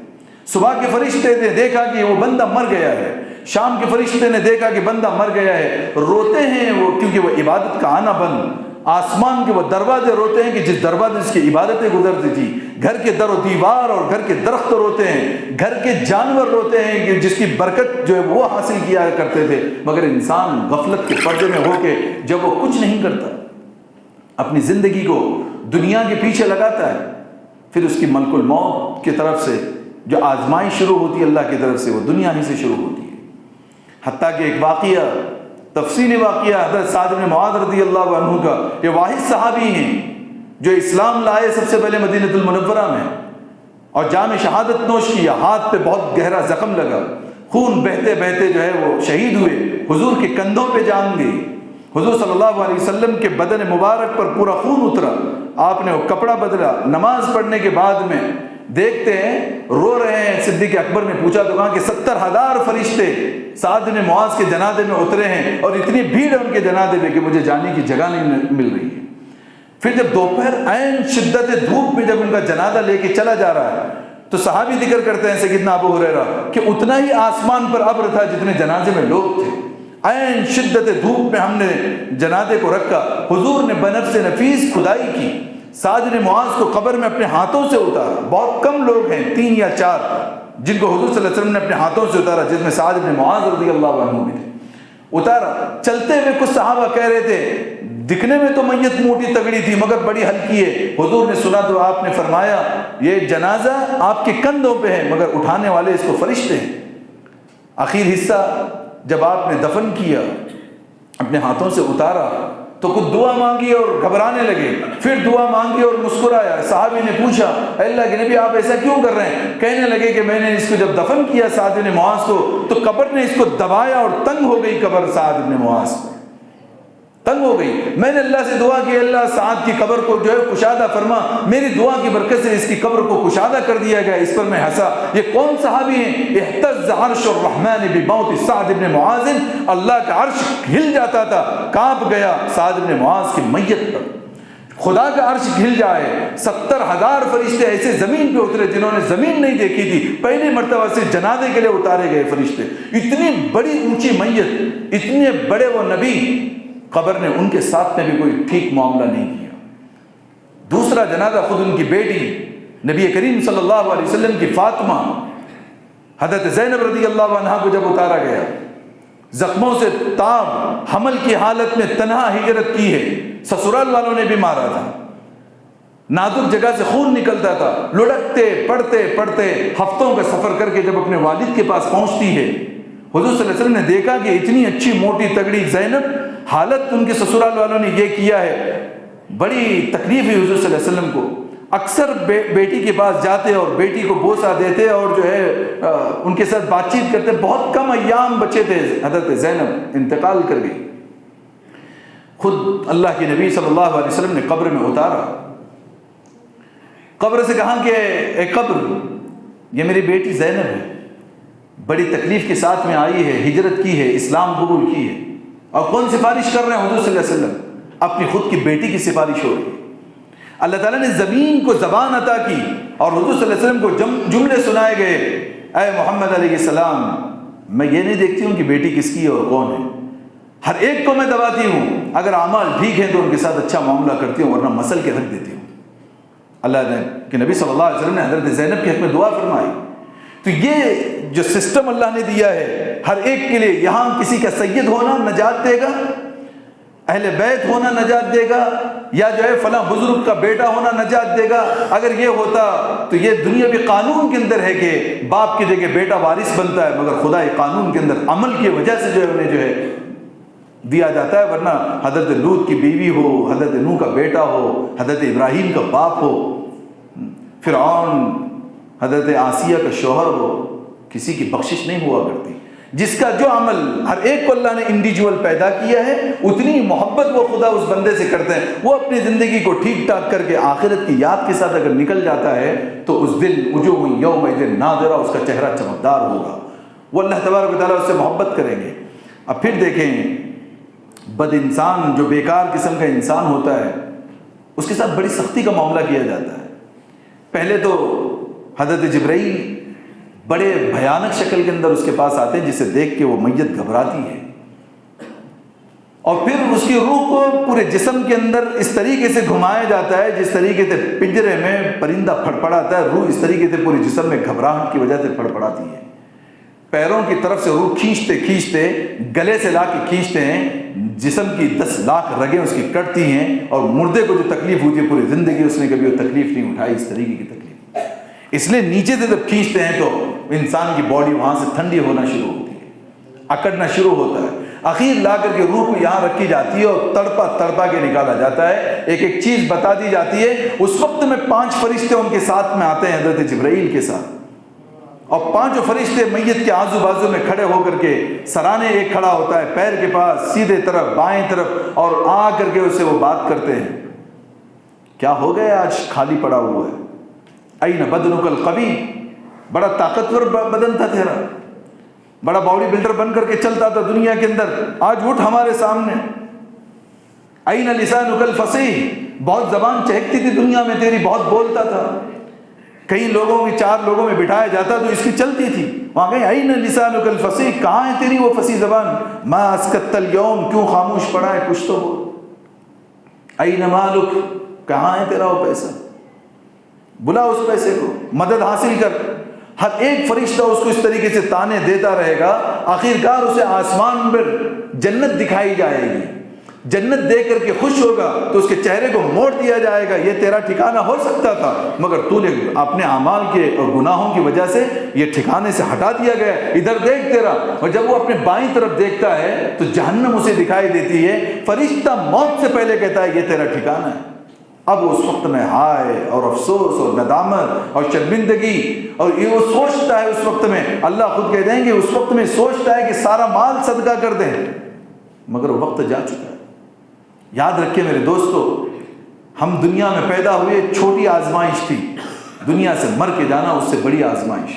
صبح کے فرشتے نے دیکھا کہ وہ بندہ مر گیا ہے، شام کے فرشتے نے دیکھا کہ بندہ مر گیا ہے، روتے ہیں وہ، کیونکہ وہ عبادت کا آنا بند، آسمان کے وہ دروازے روتے ہیں کہ جس دروازے اس کی عبادتیں گزرتی تھی، گھر کے در و دیوار اور گھر کے درخت روتے ہیں، گھر کے جانور روتے ہیں کہ جس کی برکت جو ہے وہ حاصل کیا کرتے تھے، مگر انسان غفلت کے پردے میں ہو کے جب وہ کچھ نہیں کرتا، اپنی زندگی کو دنیا کے پیچھے لگاتا ہے، پھر اس کی ملک الموت کی طرف سے جو آزمائش شروع ہوتی ہے اللہ کی طرف سے، وہ دنیا ہی سے شروع ہوتی ہے۔ حتیٰ کہ ایک واقعہ، تفصیلی واقعہ حضرت سعد بن معاذ رضی اللہ عنہ کا، یہ واحد صحابی ہیں جو اسلام لائے سب سے پہلے مدینہ المنورہ میں، اور جام شہادت نوش کیا، ہاتھ پہ بہت گہرا زخم لگا، خون بہتے بہتے جو ہے وہ شہید ہوئے، حضور کے کندھوں پہ جان گئی، حضور صلی اللہ علیہ وسلم کے بدن مبارک پر پورا خون اترا، آپ نے وہ کپڑا بدلا، نماز پڑھنے کے بعد میں دیکھتے ہیں رو رہے ہیں، صدیق اکبر نے پوچھا تو کہا کہ 70,000 فرشتے سعد بن معاذ کے جنازے میں اترے ہیں اور اتنی بھیڑ ہے ان کے جنازے میں کہ مجھے جانے کی جگہ نہیں مل رہی ہے۔ پھر جب دوپہر عین شدت دھوپ میں جب ان کا جنازہ لے کے چلا جا رہا ہے تو صحابی ذکر کرتے ہیں سیدنا ابو ہریرہ کہ اتنا ہی آسمان پر ابر تھا جتنے جنازے میں لوگ تھے، عین شدت دھوپ میں ہم نے جنازے کو رکھا، حضور نے بنفس نفیس کھدائی کی، سعد بن معاذ کو قبر میں اپنے ہاتھوں سے اتارا، بہت کم لوگ ہیں 3 یا 4 جن کو حضور صلی اللہ علیہ وسلم نے اپنے ہاتھوں سے اتارا، جس میں سعد بن معاذ رضی اللہ عنہ بھی تھے، اتارا۔ چلتے ہوئے کچھ صحابہ کہہ رہے تھے دکھنے میں تو میت موٹی تگڑی تھی مگر بڑی ہلکی ہے، حضور نے سنا تو آپ نے فرمایا یہ جنازہ آپ کے کندھوں پہ ہے مگر اٹھانے والے اس کو فرشتے ہیں۔ آخر حصہ جب آپ نے دفن کیا، اپنے ہاتھوں سے اتارا تو کچھ دعا مانگی اور گھبرانے لگے، پھر دعا مانگی اور مسکرایا۔ صحابی نے پوچھا اے اللہ کے نبی آپ ایسا کیوں کر رہے ہیں؟ کہنے لگے کہ میں نے اس کو جب دفن کیا سعد بن معاذ کو تو قبر نے اس کو دبایا اور تنگ ہو گئی، قبر سعد بن معاذ پر تنگ ہو گئی، میں نے اللہ سے دعا کی اللہ سعد کی قبر کو جو ہے کشادہ فرما، میری دعا کی برکت سے اس کی قبر کو کشادہ کر دیا گیا۔ اس پر میں ہنسا۔ یہ کون صحابی ہیں؟ اہتز عرش الرحمن بموت سعد بن معاذ، اللہ کا عرش ہل جاتا تھا، کانپ گیا سعد بن معاذ کی میت پر، خدا کا عرش ہل جائے۔ 70,000 فرشتے ایسے زمین پہ اترے جنہوں نے زمین نہیں دیکھی تھی، پہلی مرتبہ سے جنازے کے لیے اتارے گئے فرشتے، اتنی بڑی اونچی میت، اتنے بڑے وہ نبی، قبر نے ان کے ساتھ میں بھی کوئی ٹھیک معاملہ نہیں کیا۔ دوسرا جنازہ خود ان کی بیٹی نبی کریم صلی اللہ علیہ وسلم کی فاطمہ حضرت زینب رضی اللہ عنہا کو جب اتارا گیا، زخموں سے تاب، حمل کی حالت میں تنہا ہجرت کی ہے، سسرال والوں نے بھی مارا تھا، نازک جگہ سے خون نکلتا تھا، لڑکتے پڑھتے پڑھتے ہفتوں کا سفر کر کے جب اپنے والد کے پاس پہنچتی ہے، حضور صلی اللہ علیہ وسلم نے دیکھا کہ اتنی اچھی موٹی تگڑی زینب، حالت ان کے سسرال والوں نے یہ کیا ہے، بڑی تکلیف ہے حضور صلی اللہ علیہ وسلم کو۔ اکثر بیٹی کے پاس جاتے اور بیٹی کو بوسہ دیتے اور جو ہے ان کے ساتھ بات چیت کرتے، بہت کم ایام بچے تھے، حضرت زینب انتقال کر گئی۔ خود اللہ کے نبی صلی اللہ علیہ وسلم نے قبر میں اتارا، قبر سے کہا کہ اے قبر یہ میری بیٹی زینب ہے، بڑی تکلیف کے ساتھ میں آئی ہے، ہجرت کی ہے، اسلام قبول کی ہے، اور کون سفارش کر رہے ہیں؟ حضور صلی اللہ علیہ وسلم، اپنی خود کی بیٹی کی سفارش ہو رہی ہے۔ اللہ تعالیٰ نے زمین کو زبان عطا کی اور حضور صلی اللہ علیہ وسلم کو جملے سنائے گئے، اے محمد علیہ السلام میں یہ نہیں دیکھتی ہوں کہ بیٹی کس کی اور کون ہے، ہر ایک کو میں دباتی ہوں، اگر اعمال ٹھیک ہیں تو ان کے ساتھ اچھا معاملہ کرتی ہوں ورنہ مسل کے رکھ دیتی ہوں۔ اللہ کے نبی صلی اللہ علیہ وسلم نے حضرت زینب کے حق میں دعا فرمائی۔ تو یہ جو سسٹم اللہ نے دیا ہے ہر ایک کے لیے، یہاں کسی کا سید ہونا نجات دے گا، اہل بیت ہونا نجات دے گا، یا جو ہے فلاں بزرگ کا بیٹا ہونا نجات دے گا۔ اگر یہ ہوتا تو یہ دنیاوی قانون کے اندر ہے کہ باپ کی جگہ بیٹا وارث بنتا ہے، مگر خدائی قانون کے اندر عمل کی وجہ سے جو ہے انہیں جو ہے دیا جاتا ہے، ورنہ حضرت لوط کی بیوی ہو، حضرت نوح کا بیٹا ہو، حضرت ابراہیم کا باپ ہو، فرعون حضرت آسیہ کا شوہر ہو، کسی کی بخشش نہیں ہوا کرتی۔ جس کا جو عمل ہر ایک کو اللہ نے انڈیویجول پیدا کیا ہے، اتنی محبت وہ خدا اس بندے سے کرتے ہیں. وہ اپنی زندگی کو ٹھیک ٹھاک کر کے آخرت کی یاد کے ساتھ اگر نکل جاتا ہے تو اس دن وجوہ یومئذ ناظرہ، اس کا چہرہ چمکدار ہوگا. وہ اللہ تبارک و تعالیٰ اس سے محبت کریں گے. اب پھر دیکھیں، بد انسان جو بیکار قسم کا انسان ہوتا ہے اس کے ساتھ بڑی سختی کا معاملہ کیا جاتا ہے. پہلے تو حضرت جبرائیل بڑے بھیانک شکل کے اندر اس کے پاس آتے ہیں، جسے دیکھ کے وہ میت گھبراتی ہے، اور پھر اس کی روح کو پورے جسم کے اندر اس طریقے سے گھمایا جاتا ہے جس طریقے سے پنجرے میں پرندہ پھڑپڑاتا ہے، روح اس طریقے سے پورے جسم میں گھبراہٹ کی وجہ سے پھڑپڑاتی ہے. پیروں کی طرف سے روح کھینچتے کھینچتے گلے سے لا کے کھینچتے ہیں، جسم کی 10 لاکھ رگیں اس کی کٹتی ہیں، اور مردے کو جو تکلیف ہوتی ہے پوری زندگی اس نے کبھی وہ تکلیف نہیں اٹھائی، اس طریقے کی تکلیف. اس لیے نیچے سے جب کھینچتے ہیں تو انسان کی باڈی وہاں سے ٹھنڈی ہونا شروع ہوتی ہے، اکڑنا شروع ہوتا ہے. اخیر لا کر کے روح کو یہاں رکھی جاتی ہے اور تڑپا تڑپا کے نکالا جاتا ہے. ایک ایک چیز بتا دی جاتی ہے. اس وقت میں 5 فرشتے ان کے ساتھ میں آتے ہیں حضرت جبرائیل کے ساتھ، اور 5 فرشتے میت کے آزو بازو میں کھڑے ہو کر کے، سرانے ایک کھڑا ہوتا ہے پیر کے پاس سیدھے طرف بائیں طرف، اور آ کر کے اس سے وہ بات کرتے ہیں. کیا ہو گیا آج خالی پڑا ہوا ہے؟ این بدنک القوی، بڑا طاقتور بدن تھا تیرا، بڑا باڈی بلڈر بن کر کے چلتا تھا دنیا کے اندر، آج اٹھ ہمارے سامنے. این لسانک الفصیح، بہت زبان چہکتی تھی دنیا میں تیری، بہت بولتا تھا، کئی لوگوں میں 4 لوگوں میں بٹھایا جاتا تو اس کی چلتی تھی. وہاں گئے این لسانک الفصیح، کہاں ہے تیری وہ فصیح زبان؟ ما اسکت اليوم، کیوں خاموش پڑا ہے؟ کچھ تو بول. این مالک، کہاں ہے تیرا وہ پیسہ؟ بلا اس پیسے کو، مدد حاصل کر. ہر ایک فرشتہ اس کو اس طریقے سے تانے دیتا رہے گا. آخرکار اسے آسمان پر جنت دکھائی جائے گی، جنت دے کر کے خوش ہوگا تو اس کے چہرے کو موڑ دیا جائے گا. یہ تیرا ٹھکانہ ہو سکتا تھا، مگر تو نے اپنے اعمال کے اور گناہوں کی وجہ سے یہ ٹھکانے سے ہٹا دیا گیا. ادھر دیکھ تیرا. اور جب وہ اپنے بائیں طرف دیکھتا ہے تو جہنم اسے دکھائی دیتی ہے. فرشتہ موت سے پہلے کہتا ہے یہ تیرا ٹھکانہ ہے. اب اس وقت میں ہائے اور افسوس اور ندامت اور شرمندگی، اور یہ وہ سوچتا ہے اس وقت میں، اللہ خود کہہ دیں گے اس وقت میں سوچتا ہے کہ سارا مال صدقہ کر دیں، مگر وہ وقت جا چکا ہے. یاد رکھیں میرے دوستو، ہم دنیا میں پیدا ہوئے، چھوٹی آزمائش تھی. دنیا سے مر کے جانا اس سے بڑی آزمائش.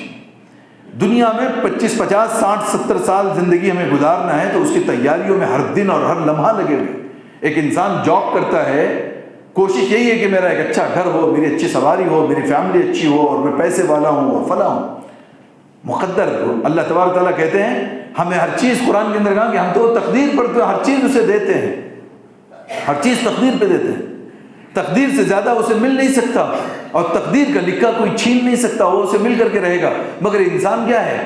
دنیا میں 25 50 60 70 سال زندگی ہمیں گزارنا ہے تو اس کی تیاریوں میں ہر دن اور ہر لمحہ لگے ہوئے. ایک انسان جاب کرتا ہے، کوشش یہی ہے کہ میرا ایک اچھا گھر ہو، میری اچھی سواری ہو، میری فیملی اچھی ہو، اور میں پیسے والا ہوں اور فلاں ہوں. مقدر ہو. اللہ تبارک تعالیٰ کہتے ہیں ہمیں ہر چیز، قرآن کے اندر کہا کہ ہم تو تقدیر پر ہر چیز اسے دیتے ہیں، ہر چیز تقدیر پہ دیتے ہیں. تقدیر سے زیادہ اسے مل نہیں سکتا، اور تقدیر کا لکھا کوئی چھین نہیں سکتا، وہ اسے مل کر کے رہے گا. مگر انسان کیا ہے؟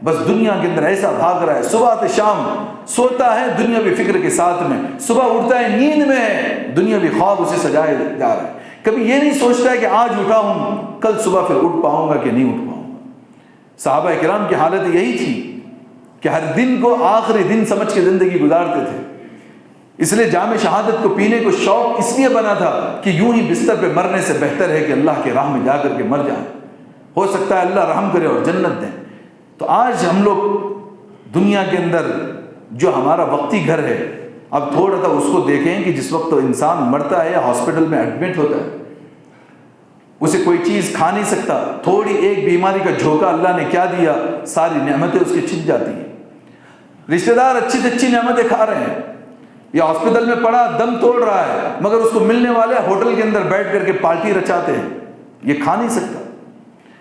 بس دنیا کے اندر ایسا بھاگ رہا ہے، صبح سے شام سوتا ہے دنیاوی فکر کے ساتھ میں، صبح اٹھتا ہے نیند میں ہے، دنیاوی خواب اسے سجائے جا رہا ہے. کبھی یہ نہیں سوچتا ہے کہ آج اٹھا ہوں کل صبح پھر اٹھ پاؤں گا کہ نہیں اٹھ پاؤں گا. صحابہ کرام کی حالت یہی تھی کہ ہر دن کو آخری دن سمجھ کے زندگی گزارتے تھے. اس لیے جام شہادت کو پینے کو شوق اس لیے بنا تھا کہ یوں ہی بستر پہ مرنے سے بہتر ہے کہ اللہ کے راہ میں جا کر کے مر جائیں، ہو سکتا ہے اللہ رحم کرے اور جنت دیں. تو آج ہم لوگ دنیا کے اندر جو ہمارا وقتی گھر ہے، اب تھوڑا سا اس کو دیکھیں کہ جس وقت انسان مرتا ہے ہاسپٹل میں ایڈمٹ ہوتا ہے، اسے کوئی چیز کھا نہیں سکتا، تھوڑی ایک بیماری کا جھونکا اللہ نے کیا دیا، ساری نعمتیں اس کی چھن جاتی ہیں. رشتہ دار اچھی سے اچھی نعمتیں کھا رہے ہیں، یہ ہاسپٹل میں پڑا دم توڑ رہا ہے، مگر اس کو ملنے والے ہوٹل کے اندر بیٹھ کر کے پارٹی رچاتے ہیں، یہ کھا نہیں سکتا.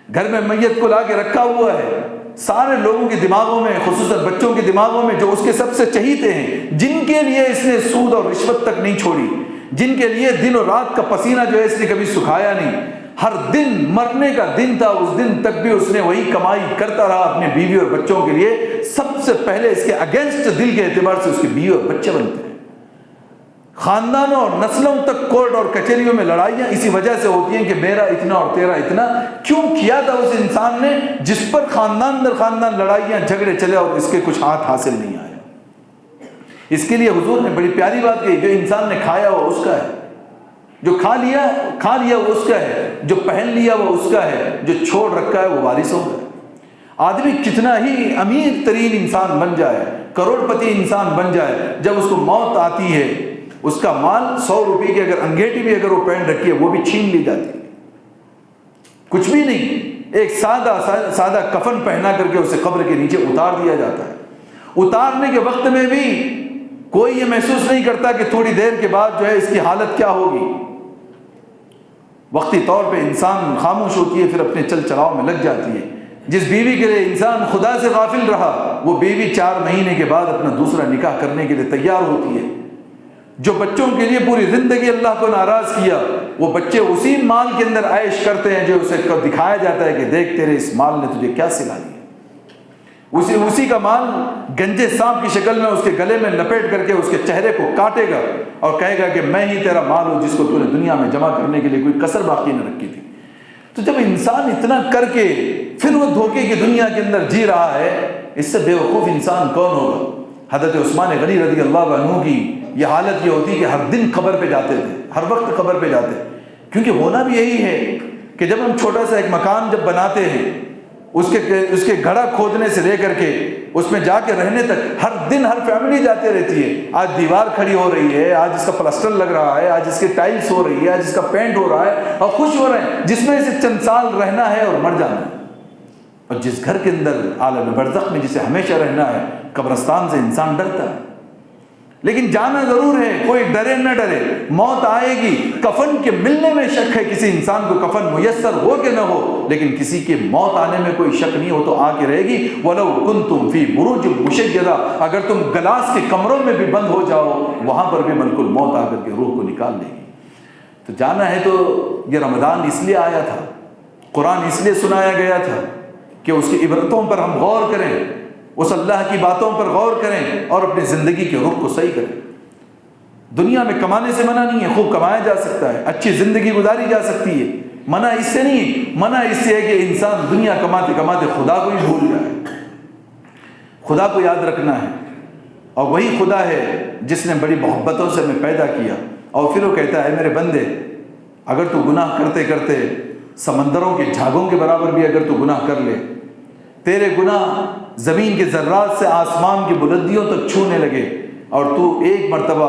گھر میں میت کو لا کے رکھا ہوا ہے، سارے لوگوں کے دماغوں میں، خصوصاً بچوں کے دماغوں میں جو اس کے سب سے چہیتے ہیں، جن کے لیے اس نے سود اور رشوت تک نہیں چھوڑی، جن کے لیے دن اور رات کا پسینہ جو ہے اس نے کبھی سکھایا نہیں، ہر دن مرنے کا دن تھا، اس دن تک بھی اس نے وہی کمائی کرتا رہا اپنے بیوی اور بچوں کے لیے. سب سے پہلے اس کے اگینسٹ دل کے اعتبار سے اس کی بیوی اور بچے بنتے ہیں. خاندانوں اور نسلوں تک کورٹ اور کچہریوں میں لڑائیاں اسی وجہ سے ہوتی ہیں کہ میرا اتنا اور تیرا اتنا. کیوں کیا تھا اس انسان نے جس پر خاندان در خاندان لڑائیاں جھگڑے چلے اور اس کے کچھ ہاتھ حاصل نہیں آیا. اس کے لیے حضور نے بڑی پیاری بات کہی، جو انسان نے کھایا وہ اس کا ہے، جو کھا لیا وہ اس کا ہے، جو پہن لیا وہ اس کا ہے، جو چھوڑ رکھا ہے وہ وارث ہوگا. آدمی کتنا ہی امیر ترین انسان بن جائے، کروڑ پتی انسان بن جائے، جب اس کو موت آتی ہے اس کا مال 100 روپے کی اگر انگیٹھی بھی اگر وہ پہن رکھی ہے وہ بھی چھین لی جاتی ہے، کچھ بھی نہیں، ایک سادہ کفن پہنا کر کے اسے قبر کے نیچے اتار دیا جاتا ہے۔ اتارنے کے وقت میں بھی کوئی یہ محسوس نہیں کرتا کہ تھوڑی دیر کے بعد جو ہے اس کی حالت کیا ہوگی۔ وقتی طور پہ انسان خاموش ہوتی ہے، پھر اپنے چل چلاؤ میں لگ جاتی ہے۔ جس بیوی کے لیے انسان خدا سے غافل رہا، وہ بیوی 4 مہینے کے بعد اپنا دوسرا نکاح کرنے کے لیے تیار ہوتی ہے۔ جو بچوں کے لیے پوری زندگی اللہ کو ناراض کیا، وہ بچے اسی مال کے اندر عیش کرتے ہیں جو اسے دکھایا جاتا ہے کہ دیکھ تیرے اس مال نے تجھے کیا سلا دیا۔ اسی کا مال گنجے سانپ کی شکل میں اس کے گلے میں لپیٹ کر کے اس کے چہرے کو کاٹے گا اور کہے گا کہ میں ہی تیرا مال ہوں جس کو تو نے دنیا میں جمع کرنے کے لیے کوئی کسر باقی نہ رکھی تھی۔ تو جب انسان اتنا کر کے پھر وہ دھوکے کی دنیا کے اندر جی رہا ہے، اس سے بے وقوف انسان کون ہوگا؟ حضرت عثمان غنی رضی اللہ عنہ کی یہ حالت یہ ہوتی کہ ہر دن قبر پہ جاتے تھے، ہر وقت قبر پہ جاتے، کیونکہ ہونا بھی یہی ہے کہ جب ہم چھوٹا سا ایک مکان جب بناتے ہیں، اس کے گڑھا کھودنے سے لے کر کے اس میں جا کے رہنے تک ہر دن ہر فیملی جاتے رہتی ہے۔ آج دیوار کھڑی ہو رہی ہے، آج اس کا پلسٹر لگ رہا ہے، آج اس کی ٹائلز ہو رہی ہے، آج اس کا پینٹ ہو رہا ہے، اور خوش ہو رہے ہیں جس میں سے چند سال رہنا ہے اور مر جانا ہے۔ اور جس گھر کے اندر عالم برزخ میں جسے ہمیشہ رہنا ہے، قبرستان سے انسان ڈرتا ہے، لیکن جانا ضرور ہے، کوئی ڈرے نہ ڈرے، موت آئے گی۔ کفن کے ملنے میں شک ہے، کسی انسان کو کفن میسر ہو کہ نہ ہو، لیکن کسی کے موت آنے میں کوئی شک نہیں ہو تو آ کے رہے گی۔ وَلَوْ كُنْتُمْ فِي بُرُوجٍ مُشَيَّدَةٍ، اگر تم گلاس کے کمروں میں بھی بند ہو جاؤ، وہاں پر بھی ملک الموت آ کر کے روح کو نکال لے گی۔ تو جانا ہے تو یہ رمضان اس لیے آیا تھا، قرآن اس لیے سنایا گیا تھا کہ اس کی عبرتوں پر ہم غور کریں، اس اللہ کی باتوں پر غور کریں اور اپنی زندگی کے رخ کو صحیح کریں۔ دنیا میں کمانے سے منع نہیں ہے، خوب کمایا جا سکتا ہے، اچھی زندگی گزاری جا سکتی ہے، منع اس سے نہیں ہے، منع اس سے ہے کہ انسان دنیا کماتے کماتے خدا کو ہی بھول جائے۔ خدا کو یاد رکھنا ہے، اور وہی خدا ہے جس نے بڑی محبتوں سے ہمیں پیدا کیا، اور پھر وہ کہتا ہے میرے بندے اگر تو گناہ کرتے کرتے سمندروں کے جھاگوں کے برابر بھی اگر تو گناہ کر لے، تیرے گناہ زمین کے ذرات سے آسمان کی بلندیوں تک چھونے لگے، اور تو ایک مرتبہ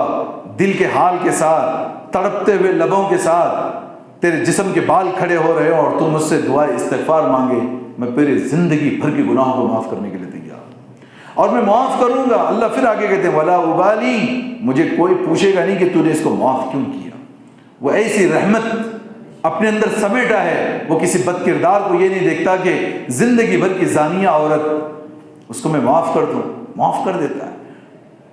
دل کے حال کے ساتھ تڑپتے ہوئے لبوں کے ساتھ تیرے جسم کے بال کھڑے ہو رہے ہوں اور تو مجھ سے دعائے استغفار مانگے، میں پوری زندگی بھر کے گناہوں کو معاف کرنے کے لیے تیار ہوں، اور میں معاف کروں گا۔ اللہ پھر آگے کہتے ہیں وَلَا أُبَالِي، مجھے کوئی پوچھے گا نہیں کہ تو نے اس کو معاف کیوں کیا۔ وہ ایسی رحمت اپنے اندر سمیٹا ہے، وہ کسی بد کردار کو یہ نہیں دیکھتا کہ زندگی بھر کی زانیہ عورت اس کو میں معاف کر دوں، معاف کر دیتا ہے۔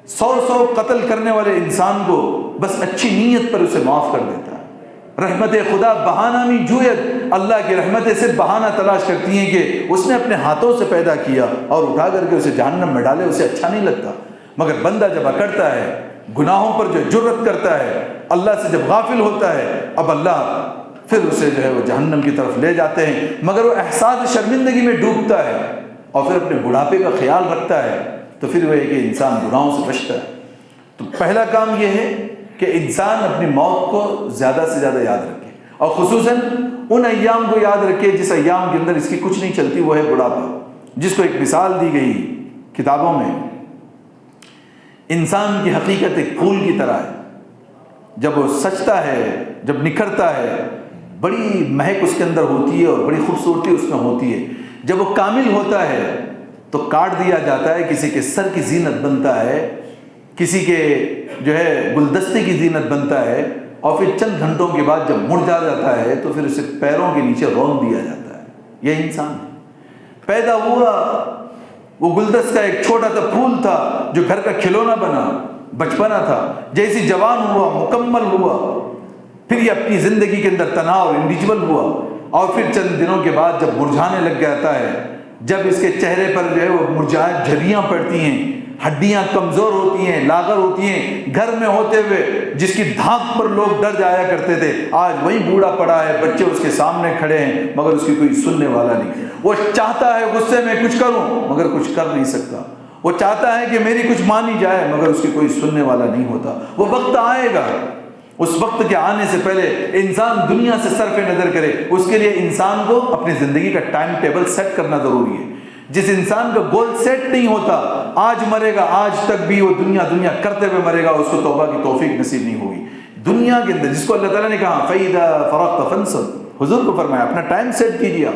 100 قتل کرنے والے انسان کو بس اچھی نیت پر اسے معاف کر دیتا ہے۔ رحمت خدا بہانہ نہیں جویت، اللہ کی رحمتیں صرف بہانہ تلاش کرتی ہیں کہ اس نے اپنے ہاتھوں سے پیدا کیا اور اٹھا کر کے اسے جہنم میں ڈالے، اسے اچھا نہیں لگتا۔ مگر بندہ جب اکڑتا ہے، گناہوں پر جو جرت کرتا ہے، اللہ سے جب غافل ہوتا ہے، اب اللہ پھر اسے جو ہے وہ جہنم کی طرف لے جاتے ہیں، مگر وہ احساس شرمندگی میں ڈوبتا ہے اور پھر اپنے بڑھاپے کا خیال رکھتا ہے، تو پھر وہ ہے کہ انسان گناہوں سے بچتا ہے۔ تو پہلا کام یہ ہے کہ انسان اپنی موت کو زیادہ سے زیادہ یاد رکھے، اور خصوصاً ان ایام کو یاد رکھے جس ایام کے اندر اس کی کچھ نہیں چلتی، وہ ہے بڑھاپا، جس کو ایک مثال دی گئی کتابوں میں۔ انسان کی حقیقت ایک پھول کی طرح ہے، جب وہ سجتا ہے، جب نکھرتا ہے، بڑی مہک اس کے اندر ہوتی ہے اور بڑی خوبصورتی اس میں ہوتی ہے۔ جب وہ کامل ہوتا ہے تو کاٹ دیا جاتا ہے، کسی کے سر کی زینت بنتا ہے، کسی کے جو ہے گلدستے کی زینت بنتا ہے، اور پھر چند گھنٹوں کے بعد جب مرجھا جاتا ہے تو پھر اسے پیروں کے نیچے رون دیا جاتا ہے۔ یہ انسان ہے، پیدا ہوا وہ گلدستہ ایک چھوٹا سا پھول تھا جو گھر کا کھلونا بنا، بچپنا تھا، جیسی جوان ہوا، مکمل ہوا، پھر یہ اپنی زندگی کے اندر تناؤ انڈیویجول ہوا، اور پھر چند دنوں کے بعد جب مرجھانے لگ جاتا ہے، جب اس کے چہرے پر جو ہے وہ مرجھائے جھریاں پڑتی ہیں، ہڈیاں کمزور ہوتی ہیں، لاغر ہوتی ہیں، گھر میں ہوتے ہوئے جس کی دھاک پر لوگ ڈر جایا کرتے تھے، آج وہی بوڑھا پڑا ہے، بچے اس کے سامنے کھڑے ہیں مگر اس کی کوئی سننے والا نہیں۔ وہ چاہتا ہے غصے میں کچھ کروں مگر کچھ کر نہیں سکتا، وہ چاہتا ہے کہ میری کچھ مانی جائے مگر اس کی کوئی سننے والا نہیں ہوتا۔ وہ وقت آئے گا، اس وقت کے آنے سے پہلے انسان دنیا سے صرف نظر کرے، اس کے لیے انسان کو اپنی زندگی کا ٹائم ٹیبل سیٹ کرنا ضروری ہے جس انسان کا گول سیٹ نہیں ہوتا، آج مرے گا، آج تک بھی وہ دنیا کرتے ہوئے مرے گا، اس کو توبہ کی توفیق نصیب نہیں ہوگی دنیا کے اندر. جس کو اللہ تعالیٰ نے کہا فَإِذَا فَرَغْتَ فَانْصَبْ، حضور کو فرمایا اپنا ٹائم سیٹ کیجیے.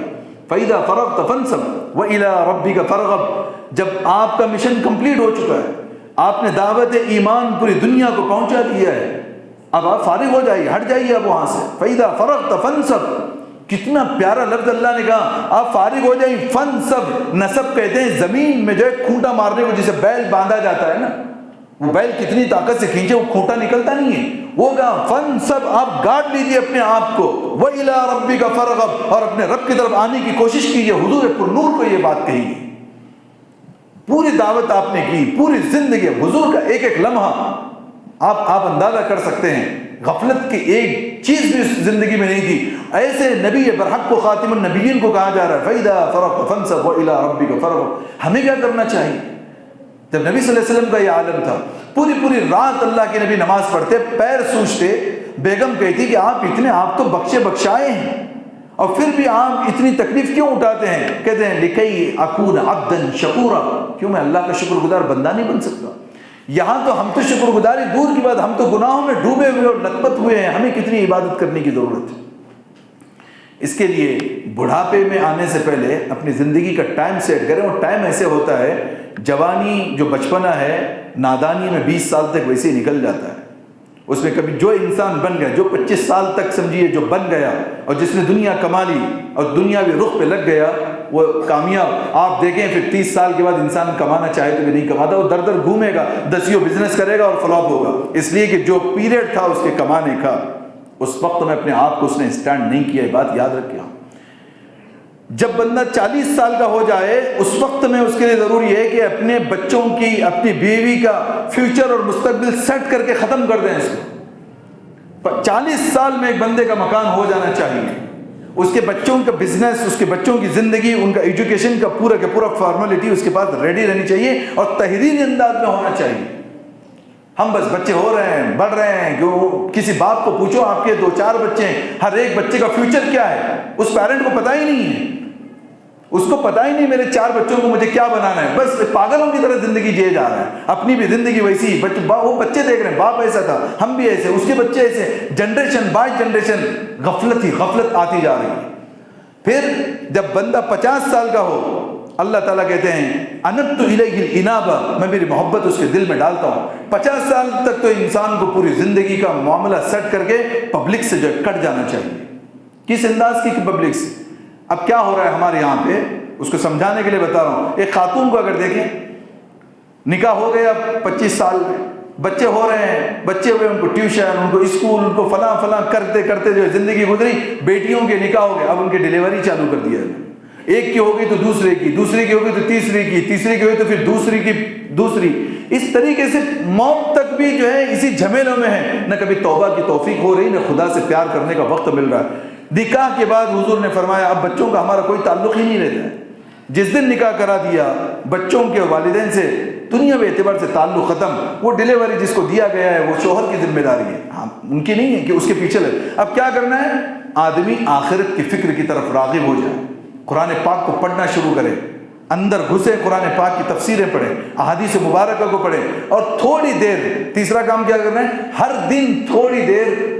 فَإِذَا فَرَغْتَ فَانْصَبْ وَإِلَىٰ رَبِّكَ فَارْغَب. جب آپ کا مشن کمپلیٹ ہو چکا ہے، آپ نے دعوت ایمان پوری دنیا کو پہنچا دیا ہے، اب آپ فارغ ہو جائیے، ہٹ جائیے اب وہاں سے. فَإِذَا فَرَغْتَ فَانْصَبْ، کتنا پیارا لفظ اللہ نے کہا، آپ فارغ ہو جائیں. فَانْصَبْ، نصب کہتے ہیں زمین میں جو ہے کھونٹا مارنے کو، جسے بیل باندھا جاتا ہے نا، وہ بیل کتنی طاقت سے کھینچے وہ کھونٹا نکلتا نہیں ہے، وہ کہا فَانْصَبْ، آپ گاڑ لیجیے اپنے آپ کو. وَإِلَىٰ رَبِّكَ فَارْغَب، اور اپنے رب کی طرف آنے کی کوشش کیجیے. حضور پر نور کو یہ بات کہی، پوری دعوت آپ نے کی، پوری زندگی حضور کا ایک ایک لمحہ آپ اندازہ کر سکتے ہیں. غفلت کی ایک چیز بھی اس زندگی میں نہیں تھی. ایسے نبی برحق کو خاتم النبیین کو کہا جا رہا ہے فَإِذَا فَرَغْتَ فَانْصَبْ وَإِلَىٰ رَبِّكَ فَارْغَب. ہمیں کیا کرنا چاہیے؟ جب نبی صلی اللہ علیہ وسلم کا یہ عالم تھا، پوری رات اللہ کے نبی نماز پڑھتے، پیر سوجتے، بیگم کہتی کہ آپ تو بخشے بخشائے ہیں، اور پھر بھی آپ اتنی تکلیف کیوں اٹھاتے ہیں؟ کہتے ہیں لِكَيْ أَكُونَ عَبْدًا شَكُورًا، کیوں میں اللہ کا شکر گزار بندہ نہیں بن سکتا؟ یہاں تو ہم تو شکر گزاری دور کی بات، ہم تو گناہوں میں ڈوبے ہوئے اور لت پت ہوئے ہیں، ہمیں کتنی عبادت کرنے کی ضرورت ہے؟ اس کے لیے بڑھاپے میں آنے سے پہلے اپنی زندگی کا ٹائم سیٹ کریں. اور ٹائم ایسے ہوتا ہے، جوانی جو بچپنا ہے نادانی میں 20 سال تک ویسے ہی نکل جاتا ہے. اس میں کبھی جو انسان بن گیا، جو 25 سال تک سمجھیے جو بن گیا، اور جس نے دنیا کما لی اور دنیاوی رخ پہ لگ گیا، وہ کامیاب. آپ دیکھیں پھر 30 سال کے بعد انسان کمانا چاہے تو بھی نہیں کماتا، وہ در در گھومے گا، دسیوں بزنس کرے گا اور فلاپ ہوگا. اس لیے کہ جو پیریڈ تھا اس کے کمانے کا، اس وقت میں اپنے آپ کو اس نے اسٹینڈ نہیں کیا. یہ بات یاد رکھیں. جب بندہ 40 سال کا ہو جائے اس وقت میں اس کے لیے ضروری ہے کہ اپنے بچوں کی، اپنی بیوی کا فیوچر اور مستقبل سیٹ کر کے ختم کر دیں اس کو. 40 سال میں ایک بندے کا مکان ہو جانا چاہیے. اس کے بچوں کا بزنس، اس کے بچوں کی زندگی، ان کا ایجوکیشن کا پورا فارمیلٹی اس کے پاس ریڈی رہنی چاہیے اور تحریری انداز میں ہونا چاہیے. ہم بس بچے ہو رہے ہیں، بڑھ رہے ہیں، کہ کسی باپ کو پوچھو آپ کے 2-4 بچے ہیں، ہر ایک بچے کا فیوچر کیا ہے اس پیرنٹ کو پتہ ہی نہیں ہے. اس کو پتہ ہی نہیں میرے 4 بچوں کو مجھے کیا بنانا ہے. بس پاگلوں کی طرح زندگی جیے جا رہا ہے. اپنی بھی زندگی ویسی، وہ بچے دیکھ رہے ہیں، باپ ایسا تھا، ہم بھی ایسے، اس کے بچے ایسے، جنریشن بائی جنریشن غفلت ہی غفلت آتی جا رہی ہے. پھر جب بندہ 50 سال کا ہو، اللہ تعالیٰ کہتے ہیں انبت الیہ الانابہ، میں میری محبت اس کے دل میں ڈالتا ہوں. 50 سال تک تو انسان کو پوری زندگی کا معاملہ سیٹ کر کے پبلک سے جو کٹ جانا چاہیے. کس انداز کی پبلک سے؟ اب کیا ہو رہا ہے ہمارے یہاں پہ، اس کو سمجھانے کے لیے بتا رہا ہوں. ایک خاتون کو اگر دیکھیں، نکاح ہو گیا 25 سال میں، بچے ہو رہے ہیں، بچے ہوئے، ان کو ٹیوشن، ان کو اسکول، ان کو فلاں کرتے کرتے جو زندگی گزری. بیٹیوں کے نکاح ہو گئے، اب ان کے ڈیلیوری چالو کر دیا. ایک کی ہو گئی تو دوسرے کی ہو گئی تو تیسری کی ہوئی تو پھر دوسری. اس طریقے سے موت تک بھی جو ہے اسی جھمیلوں میں ہے. نہ کبھی توبہ کی توفیق ہو رہی، نہ خدا سے پیار کرنے کا وقت مل رہا ہے. نکاح کے بعد حضور نے فرمایا اب بچوں کا ہمارا کوئی تعلق ہی نہیں رہتا ہے. جس دن نکاح کرا دیا، بچوں کے والدین سے دنیاوی اعتبار سے تعلق ختم. وہ ڈیلیوری جس کو دیا گیا ہے وہ شوہر کی ذمہ داری ہے، ہاں ان کی نہیں ہے کہ اس کے پیچھے لگے. اب کیا کرنا ہے؟ آدمی آخرت کی فکر کی طرف راغب ہو جائے، قرآن پاک کو پڑھنا شروع کرے، اندر گھسے، قرآن پاک کی تفسیریں پڑھے، احادیث مبارکہ کو پڑھے، اور تھوڑی دیر، تیسرا کام کیا کرنا ہے؟ ہر دن تھوڑی دیر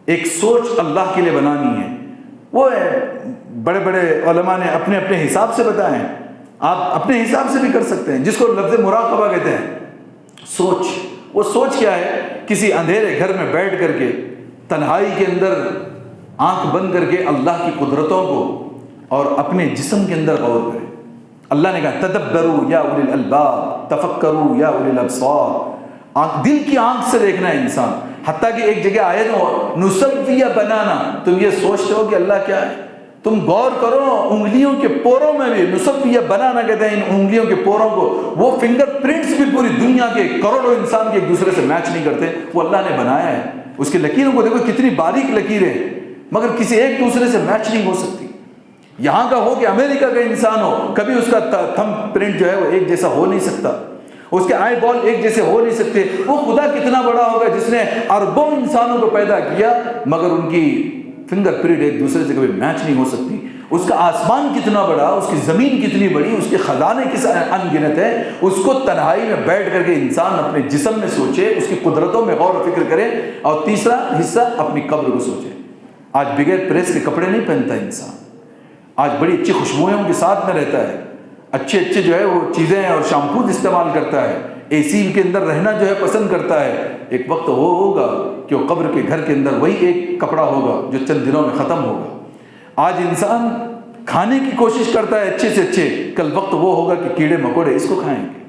ایک سوچ اللہ کے لیے بنانی ہے. وہ بڑے بڑے علماء نے اپنے اپنے حساب سے بتائیں، آپ اپنے حساب سے بھی کر سکتے ہیں، جس کو لفظ مراقبہ کہتے ہیں. سوچ، وہ سوچ کیا ہے؟ کسی اندھیرے گھر میں بیٹھ کر کے تنہائی کے اندر آنکھ بند کر کے اللہ کی قدرتوں کو اور اپنے جسم کے اندر غور کریں. اللہ نے کہا تدبروا یا اولی الالباب، تفکروا یا اولی الابصار. دل کی آنکھ سے دیکھنا ہے انسان. حتیٰ کہ ایک جگہ آیت ہو نسویہ بنانا، تم یہ سوچتے ہو کہ اللہ کیا ہے، تم غور کرو انگلیوں کے پوروں میں بھی. نسویہ بنانا کہتے ہیں ان انگلیوں کے پوروں کو. وہ فنگر پرنٹس بھی پوری دنیا کے کروڑوں انسان کے ایک دوسرے سے میچ نہیں کرتے، وہ اللہ نے بنایا ہے. اس کی لکیروں کو دیکھو کتنی باریک لکیریں، مگر کسی ایک دوسرے سے میچ نہیں ہو سکتی. یہاں کا ہو کہ امریکہ کا انسان ہو، کبھی اس کا تھم پرنٹ جو ہے وہ ایک جیسا ہو نہیں سکتا، اس کے آئی بال ایک جیسے ہو نہیں سکتے. وہ خدا کتنا بڑا ہوگا جس نے اربوں انسانوں کو پیدا کیا، مگر ان کی فنگر پرنٹ ایک دوسرے سے کبھی میچ نہیں ہو سکتی. اس کا آسمان کتنا بڑا، اس کی زمین کتنی بڑی، اس کے خزانے کس ان گنت ہے، اس کو تنہائی میں بیٹھ کر کے انسان اپنے جسم میں سوچے، اس کی قدرتوں میں غور و فکر کرے، اور تیسرا حصہ اپنی قبر کو سوچے۔ آج بغیر پریس کے کپڑے نہیں پہنتا انسان، آج بڑی اچھی خوشبوئوں کے ساتھ میں رہتا ہے، اچھے جو ہے وہ چیزیں اور شیمپوز استعمال کرتا ہے، اے سی کے اندر رہنا جو ہے پسند کرتا ہے۔ ایک وقت وہ ہوگا کہ وہ قبر کے گھر کے اندر وہی ایک کپڑا ہوگا جو چند دنوں میں ختم ہوگا۔ آج انسان کھانے کی کوشش کرتا ہے اچھے سے اچھے، کل وقت وہ ہوگا کہ کیڑے مکوڑے اس کو کھائیں گے۔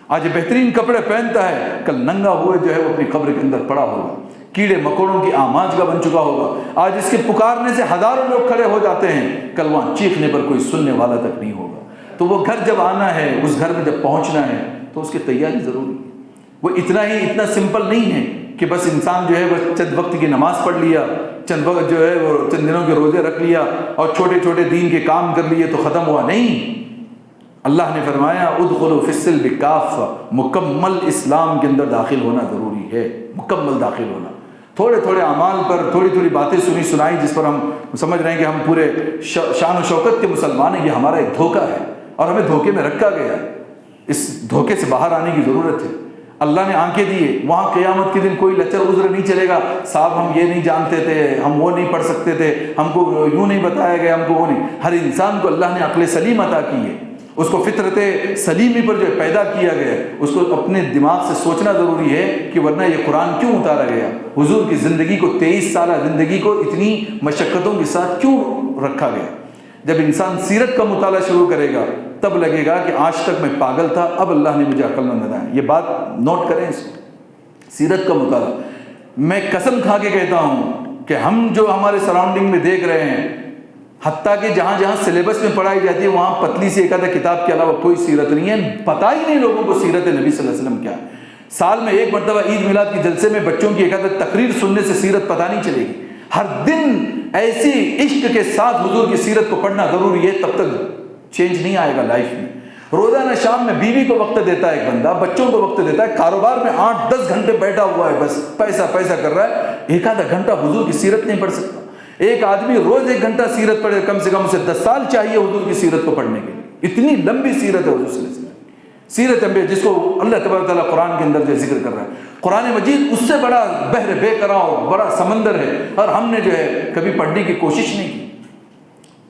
آج بہترین کپڑے پہنتا ہے، کل ننگا ہوئے جو ہے وہ اپنی قبر کے اندر پڑا ہوگا، کیڑے مکوڑوں کی آماج کا بن چکا ہوگا۔ آج اس کے پکارنے سے ہزاروں لوگ کھڑے ہو جاتے ہیں، کل وہاں چیخنے پر کوئی سننے والا تک نہیں ہوگا۔ تو وہ گھر جب آنا ہے، اس گھر میں جب پہنچنا ہے تو اس کی تیاری ضروری ہے۔ وہ اتنا سمپل نہیں ہے کہ بس انسان جو ہے بس چند وقت کی نماز پڑھ لیا، چند وقت جو ہے وہ چند دنوں کے روزے رکھ لیا اور چھوٹے چھوٹے دین کے کام کر لیے تو ختم ہوا۔ نہیں، اللہ نے فرمایا ادخلوا فی السلم کافہ، مکمل اسلام کے اندر داخل ہونا ضروری ہے، مکمل داخل ہونا۔ تھوڑے تھوڑے اعمال پر تھوڑی تھوڑی باتیں سنائی جس پر ہم سمجھ رہے ہیں کہ ہم پورے شان و شوکت کے مسلمان ہیں، یہ ہمارا ایک دھوکہ ہے اور ہمیں دھوکے میں رکھا گیا ہے۔ اس دھوکے سے باہر آنے کی ضرورت ہے۔ اللہ نے آنکھیں دیے، وہاں قیامت کے دن کوئی لچر عذر نہیں چلے گا، صاحب ہم یہ نہیں جانتے تھے، ہم وہ نہیں پڑھ سکتے تھے، ہم کو یوں نہیں بتایا گیا، ہم کو وہ نہیں۔ ہر انسان کو اللہ نے عقل سلیم عطا کی ہے، اس کو فطرت سلیمی پر جو پیدا کیا گیا ہے، اس کو اپنے دماغ سے سوچنا ضروری ہے کہ ورنہ یہ قرآن کیوں اتارا گیا، حضور کی زندگی کو 23 سالہ زندگی کو اتنی مشقتوں کے ساتھ کیوں رکھا گیا۔ جب انسان سیرت کا مطالعہ شروع کرے گا تب لگے گا کہ آج تک میں پاگل تھا، اب اللہ نے مجھے عقل مند بنایا۔ یہ بات نوٹ کریں اس کو، سیرت کا مطالعہ۔ میں قسم کھا کے کہتا ہوں کہ ہم جو ہمارے سراؤنڈنگ میں دیکھ رہے ہیں، حتیٰ کہ جہاں جہاں سلیبس میں پڑھائی جاتی ہے وہاں پتلی سی ایک آدھا کتاب کے علاوہ کوئی سیرت نہیں ہے، پتہ ہی نہیں لوگوں کو سیرت نبی صلی اللہ علیہ وسلم کیا ہے۔ سال میں ایک مرتبہ عید میلاد کے جلسے میں بچوں کی ایک آدھا تقریر سننے سے سیرت پتہ نہیں چلے گی۔ ہر دن ایسی عشق کے ساتھ حضور کی سیرت کو پڑھنا ضروری ہے، تب تک چینج نہیں آئے گا لائف میں۔ روزانہ شام میں بیوی کو وقت دیتا ہے ایک بندہ، بچوں کو وقت دیتا ہے، کاروبار میں 8-10 گھنٹے بیٹھا ہوا ہے، بس پیسہ کر رہا ہے، ایک آدھا گھنٹہ حضور کی سیرت نہیں پڑھ سکتا۔ ایک آدمی روز 1 گھنٹہ سیرت پڑھے، کم سے کم اسے 10 سال چاہیے حضور کی سیرت کو پڑھنے کے لیے۔ اتنی لمبی سیرت ہے حضور صلی اللہ علیہ وسلم، سیرت انبیاء جس کو اللہ تبارک تعالیٰ قرآن کے اندر جو ذکر کر رہا ہے۔ قرآن مجید اس سے بڑا بحر بے قرار اور بڑا سمندر ہے، اور ہم نے جو ہے کبھی پڑھنے کی کوشش نہیں کی۔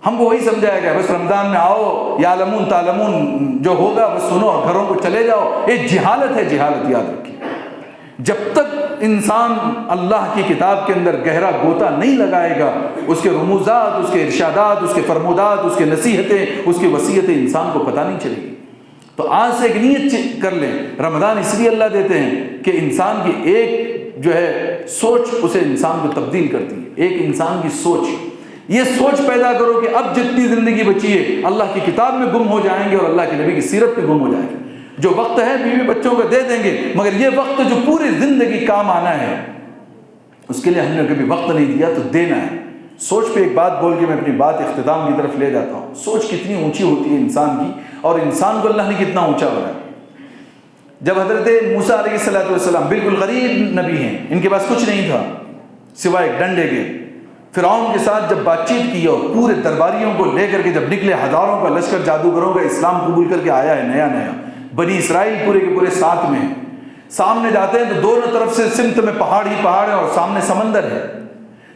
ہم کو وہی سمجھایا گیا بس رمضان میں آؤ، یعلمون تعلمون جو ہوگا بس سنو اور گھروں کو چلے جاؤ۔ یہ جہالت ہے، جہالت یاد رکھیے۔ جب تک انسان اللہ کی کتاب کے اندر گہرا گوتا نہیں لگائے گا، اس کے رموزات، اس کے ارشادات، اس کے فرمودات، اس کے نصیحتیں، اس کی وصیتیں انسان کو پتہ نہیں چلے گی۔ تو آج سے ایک نیت کر لیں، رمضان اس لیے اللہ دیتے ہیں کہ انسان کی ایک جو ہے سوچ اسے انسان کو تبدیل کرتی ہے۔ ایک انسان کی سوچ، یہ سوچ پیدا کرو کہ اب جتنی زندگی بچی ہے اللہ کی کتاب میں گم ہو جائیں گے اور اللہ کے نبی کی سیرت میں گم ہو جائیں گے۔ جو وقت ہے بیوی بچوں کو دے دیں گے، مگر یہ وقت جو پوری زندگی کام آنا ہے اس کے لیے ہم نے کبھی وقت نہیں دیا تو دینا ہے۔ سوچ پہ ایک بات بول کے میں اپنی بات اختتام کی طرف لے جاتا ہوں۔ سوچ کتنی اونچی ہوتی ہے انسان کی، اور انسان کو اللہ نے کتنا اونچا بنایا۔ جب حضرت موسیٰ علیہ السلام بالکل غریب نبی ہیں، ان کے پاس کچھ نہیں تھا سوائے ایک ڈنڈے کے، فرعون کے ساتھ جب بات چیت کی اور پورے درباریوں کو لے کر کے جب نکلے، ہزاروں کا لشکر جادوگروں کا اسلام قبول کر کے آیا ہے نیا، بنی اسرائیل پورے کے پورے ساتھ میں، سامنے جاتے ہیں تو دونوں طرف سے سمت میں پہاڑ ہی پہاڑ ہے اور سامنے سمندر ہے۔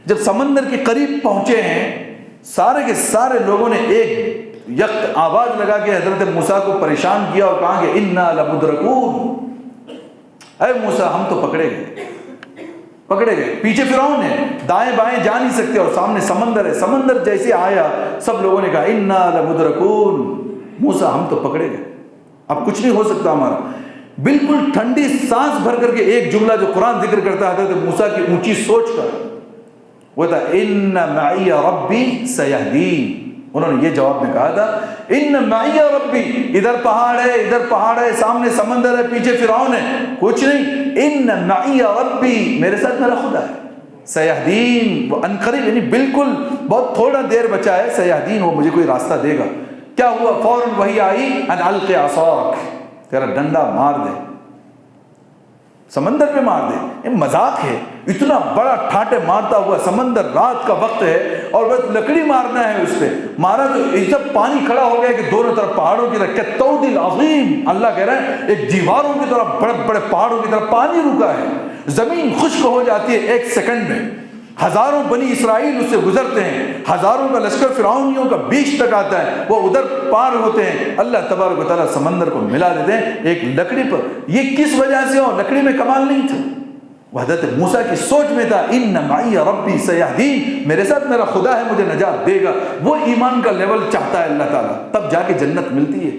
جب سمندر کے قریب پہنچے ہیں، سارے کے سارے لوگوں نے ایک یک آواز لگا کے حضرت موسیٰ کو پریشان کیا اور کہا کہ اِنَّا لَمُدْرَكُونَ، اے موسیٰ ہم تو پکڑے گئے۔ پیچھے فرعون ہے، دائیں بائیں جا نہیں سکتے اور سامنے سمندر ہے۔ سمندر جیسے آیا سب لوگوں نے کہا اِنَّا لَمُدْرَكُونَ، موسیٰ ہم تو پکڑے گئے، اب کچھ نہیں ہو سکتا ہمارا۔ بالکل ٹھنڈی سانس بھر کر کے ایک جملہ جو قرآن ذکر کرتا ہے حضرت موسیٰ کی اونچی سوچ کا، وہ تھا اِنَّ مَعِيَ رَبِّي سَيَهْدِينِ۔ انہوں نے یہ جواب میں کہا تھا اِنَّ مَعِيَ رَبِّي، ادھر پہاڑ ہے، سامنے سمندر ہے، پیچھے فرعون ہے، کچھ نہیں، اِنَّ مَعِيَ رَبِّي، میرے ساتھ میرا خدا ہے، سَيَهْدِينِ، وہ انقریب، یعنی بالکل بہت تھوڑا دیر بچا ہے، سَيَهْدِينِ، وہ مجھے کوئی راستہ دے گا۔ کیا ہوا؟ فوراً وہی آئی ان الق عصاک، تیرا ڈنڈا مار دے۔ سمندر پہ مار دے، یہ مذاق ہے؟ اتنا بڑا ٹھاٹے مارتا ہوا سمندر، رات کا وقت ہے اور بس لکڑی مارنا ہے اس پہ، مارا تو جب پانی کھڑا ہو گیا کہ دونوں طرف پہاڑوں کی طرح، کالطود العظیم، اللہ کہہ رہے ہیں ایک دیواروں کی طرح، بڑے بڑے پہاڑوں کی طرح پانی رکا ہے، زمین خشک ہو جاتی ہے ایک سیکنڈ میں، ہزاروں بنی اسرائیل اس سے گزرتے ہیں، ہزاروں کا لشکر فرعونیوں کا بیچ تک آتا ہے، وہ ادھر پار ہوتے ہیں، اللہ تبارک و تعالیٰ سمندر کو ملا دیتے ہیں ایک لکڑی پر۔ یہ کس وجہ سے ہو؟ لکڑی میں کمال نہیں تھا، وہ حضرت موسیٰ کی سوچ میں تھا، ان معی ربی سیہدین، میرے ساتھ میرا خدا ہے مجھے نجات دے گا، وہ ایمان کا لیول چاہتا ہے اللہ تعالیٰ، تب جا کے جنت ملتی ہے۔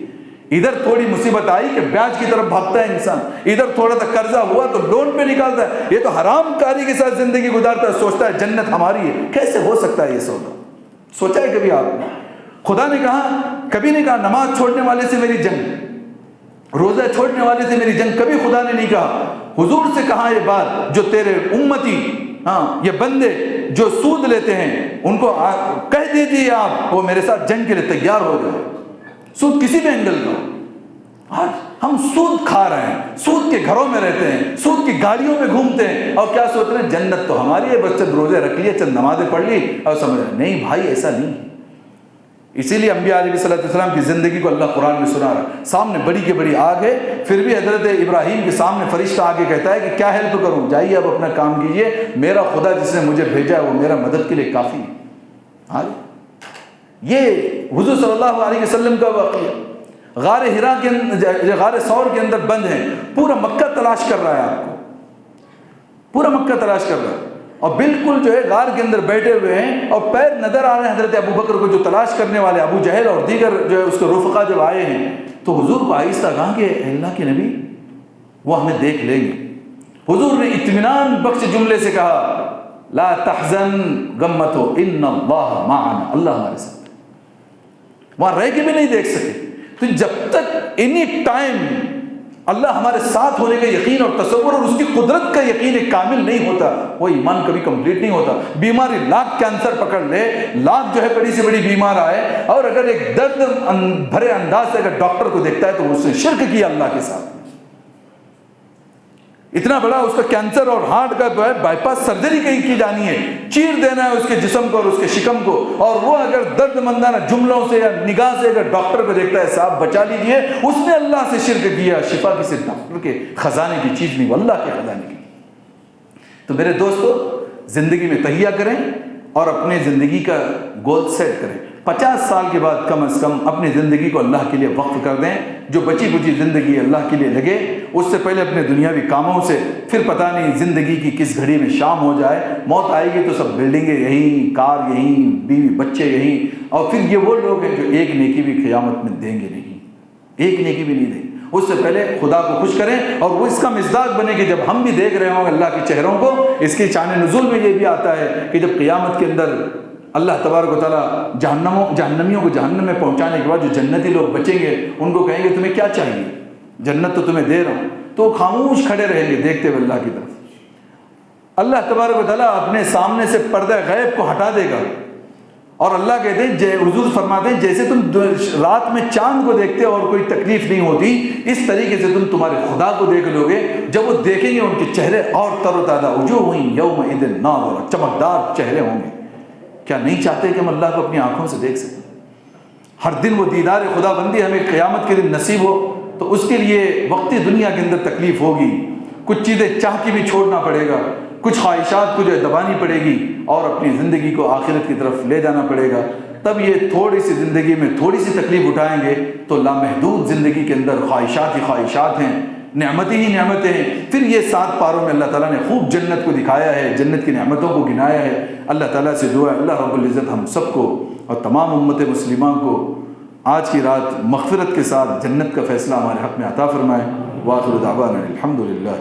ادھر تھوڑی مصیبت آئی کہ بیاج کی طرف بھاگتا ہے انسان، ادھر تھوڑا سا قرضہ ہوا تو لون پہ نکالتا ہے، یہ تو حرام کاری کے ساتھ زندگی گزارتا ہے، سوچتا ہے جنت ہماری ہے۔ کیسے ہو سکتا ہے یہ سودا؟ سوچا ہے کبھی آپ نے؟ خدا نے کہا، کبھی نہیں کہا نماز چھوڑنے والے سے میری جنگ، روزہ چھوڑنے والے سے میری جنگ، کبھی خدا نے نہیں کہا۔ حضور سے کہا یہ بات، جو تیرے امتی، یہ بندے جو سود لیتے ہیں ان کو کہہ دیجیے آپ وہ میرے ساتھ جنگ کے لیے تیار ہو جائے۔ سود کسی بھی اینگل کا، آج ہم سود کھا رہے ہیں، سود کے گھروں میں رہتے ہیں، سود کی گاڑیوں میں گھومتے ہیں اور کیا سوچ رہے ہیں جنت تو ہماری ہے، بس چند روزے رکھ لیے، چند نمازیں پڑھ لی اور سمجھ رہے نہیں بھائی، ایسا نہیں۔ اسی لیے انبیاء علیہ السلام کی زندگی کو اللہ قرآن میں سنا رہا، سامنے بڑی کے بڑی آگ ہے، پھر بھی حضرت ابراہیم کے سامنے فرشتہ آگے کہتا ہے کہ کیا ہیلپ کروں؟ جائیے اب اپنا کام کیجیے، میرا خدا جس نے مجھے بھیجا ہے وہ میرا مدد کے لیے کافی ہے۔ یہ حضور صلی اللہ علیہ وسلم کا واقعہ، غار ہرا کے غار ثور کے اندر بند ہیں، پورا مکہ تلاش کر رہا ہے آپ کو، پورا مکہ تلاش کر رہا ہے، اور بالکل جو ہے غار کے اندر بیٹھے ہوئے ہیں اور پیر نظر آ رہے ہیں حضرت ابو بکر کو، جو تلاش کرنے والے ابو جہل اور دیگر جو ہے اس کے رفقا جب آئے ہیں تو حضور کو آہستہ کہا کہ اللہ کے نبی وہ ہمیں دیکھ لیں گے۔ حضور نے اطمینان بخش جملے سے کہا لا تحزن، غم مت ہو، ان اللہ معنا، اللہ ہمارے ساتھ۔ وہاں رہ کے بھی نہیں دیکھ سکے، تو جب تک اینی ٹائم اللہ ہمارے ساتھ ہونے کا یقین اور تصور اور اس کی قدرت کا یقین کامل نہیں ہوتا، وہ ایمان کبھی کمپلیٹ نہیں ہوتا۔ بیماری لاکھ کینسر پکڑ لے، لاکھ جو ہے بڑی سے بڑی بیمار آئے، اور اگر ایک درد بھرے انداز سے اگر ڈاکٹر کو دیکھتا ہے تو اس نے شرک کیا اللہ کے ساتھ۔ اتنا بڑا اس کا کینسر اور ہارٹ کا جو ہے بائی پاس سرجری کی جانی ہے، چیر دینا ہے اس کے جسم کو اور اس کے شکم کو، اور وہ اگر درد مندانہ جملوں سے یا نگاہ سے اگر ڈاکٹر کو دیکھتا ہے صاحب بچا لیجئے، اس نے اللہ سے شرک کیا، شفا کسی ڈاکٹر کے خزانے کی چیز نہیں، وہ اللہ کے خزانے کی۔ تو میرے دوستو، زندگی میں تہیہ کریں اور اپنے زندگی کا گول سیٹ کریں۔ 50 سال کے بعد کم از کم اپنی زندگی کو اللہ کے لیے وقف کر دیں، جو بچی بچی زندگی اللہ کے لیے لگے، اس سے پہلے اپنے دنیاوی کاموں سے، پھر پتہ نہیں زندگی کی کس گھڑی میں شام ہو جائے، موت آئے گی تو سب بلڈنگیں یہیں، کار یہیں، بیوی بچے یہیں، اور پھر یہ وہ لوگ ہیں جو ایک نیکی بھی قیامت میں دیں گے نہیں، ایک نیکی بھی نہیں دیں گے۔ اس سے پہلے خدا کو خوش کریں، اور وہ اس کا مصداق بنے کہ جب ہم بھی دیکھ رہے ہوں گے اللہ کے چہروں کو۔ اس کی شان نزول میں یہ بھی آتا ہے کہ جب قیامت کے اندر اللہ تبارک و تعالیٰ جہنمیوں کو جہنم میں پہنچانے کے بعد جو جنتی لوگ بچیں گے ان کو کہیں گے تمہیں کیا چاہیے، جنت تو تمہیں دے رہا ہوں، تو خاموش کھڑے رہیں گے دیکھتے ہوئے اللہ کی طرف۔ اللہ تبارک و تعالیٰ اپنے سامنے سے پردہ غیب کو ہٹا دے گا، اور اللہ کہتے ہیں، حضور فرماتے ہیں جیسے تم رات میں چاند کو دیکھتے ہو اور کوئی تکلیف نہیں ہوتی، اس طریقے سے تم تمہارے خدا کو دیکھ لو گے۔ جب وہ دیکھیں گے ان کے چہرے اور تر و تازہ، وجوہ یومئذ ناظرہ، چمکدار چہرے ہوں گے۔ کیا نہیں چاہتے کہ ہم اللہ کو اپنی آنکھوں سے دیکھ سکیں؟ ہر دن وہ دیدار خدا بندی ہمیں قیامت کے دن نصیب ہو، تو اس کے لیے وقتی دنیا کے اندر تکلیف ہوگی، کچھ چیزیں چاہ کے بھی چھوڑنا پڑے گا، کچھ خواہشات کو جو ہے دبانی پڑے گی، اور اپنی زندگی کو آخرت کی طرف لے جانا پڑے گا۔ تب یہ تھوڑی سی زندگی میں تھوڑی سی تکلیف اٹھائیں گے تو لامحدود زندگی کے اندر خواہشات ہی خواہشات ہیں، نعمتیں ہی نعمتیں ہیں۔ پھر یہ 7 پاروں میں اللہ تعالیٰ نے خوب جنت کو دکھایا ہے، جنت کی نعمتوں کو گنایا ہے۔ اللہ تعالیٰ سے دعا ہے اللہ رب العزت ہم سب کو اور تمام امت مسلمہ کو آج کی رات مغفرت کے ساتھ جنت کا فیصلہ ہمارے حق میں عطا فرمائے۔ وآخر دعوانا الحمدللہ۔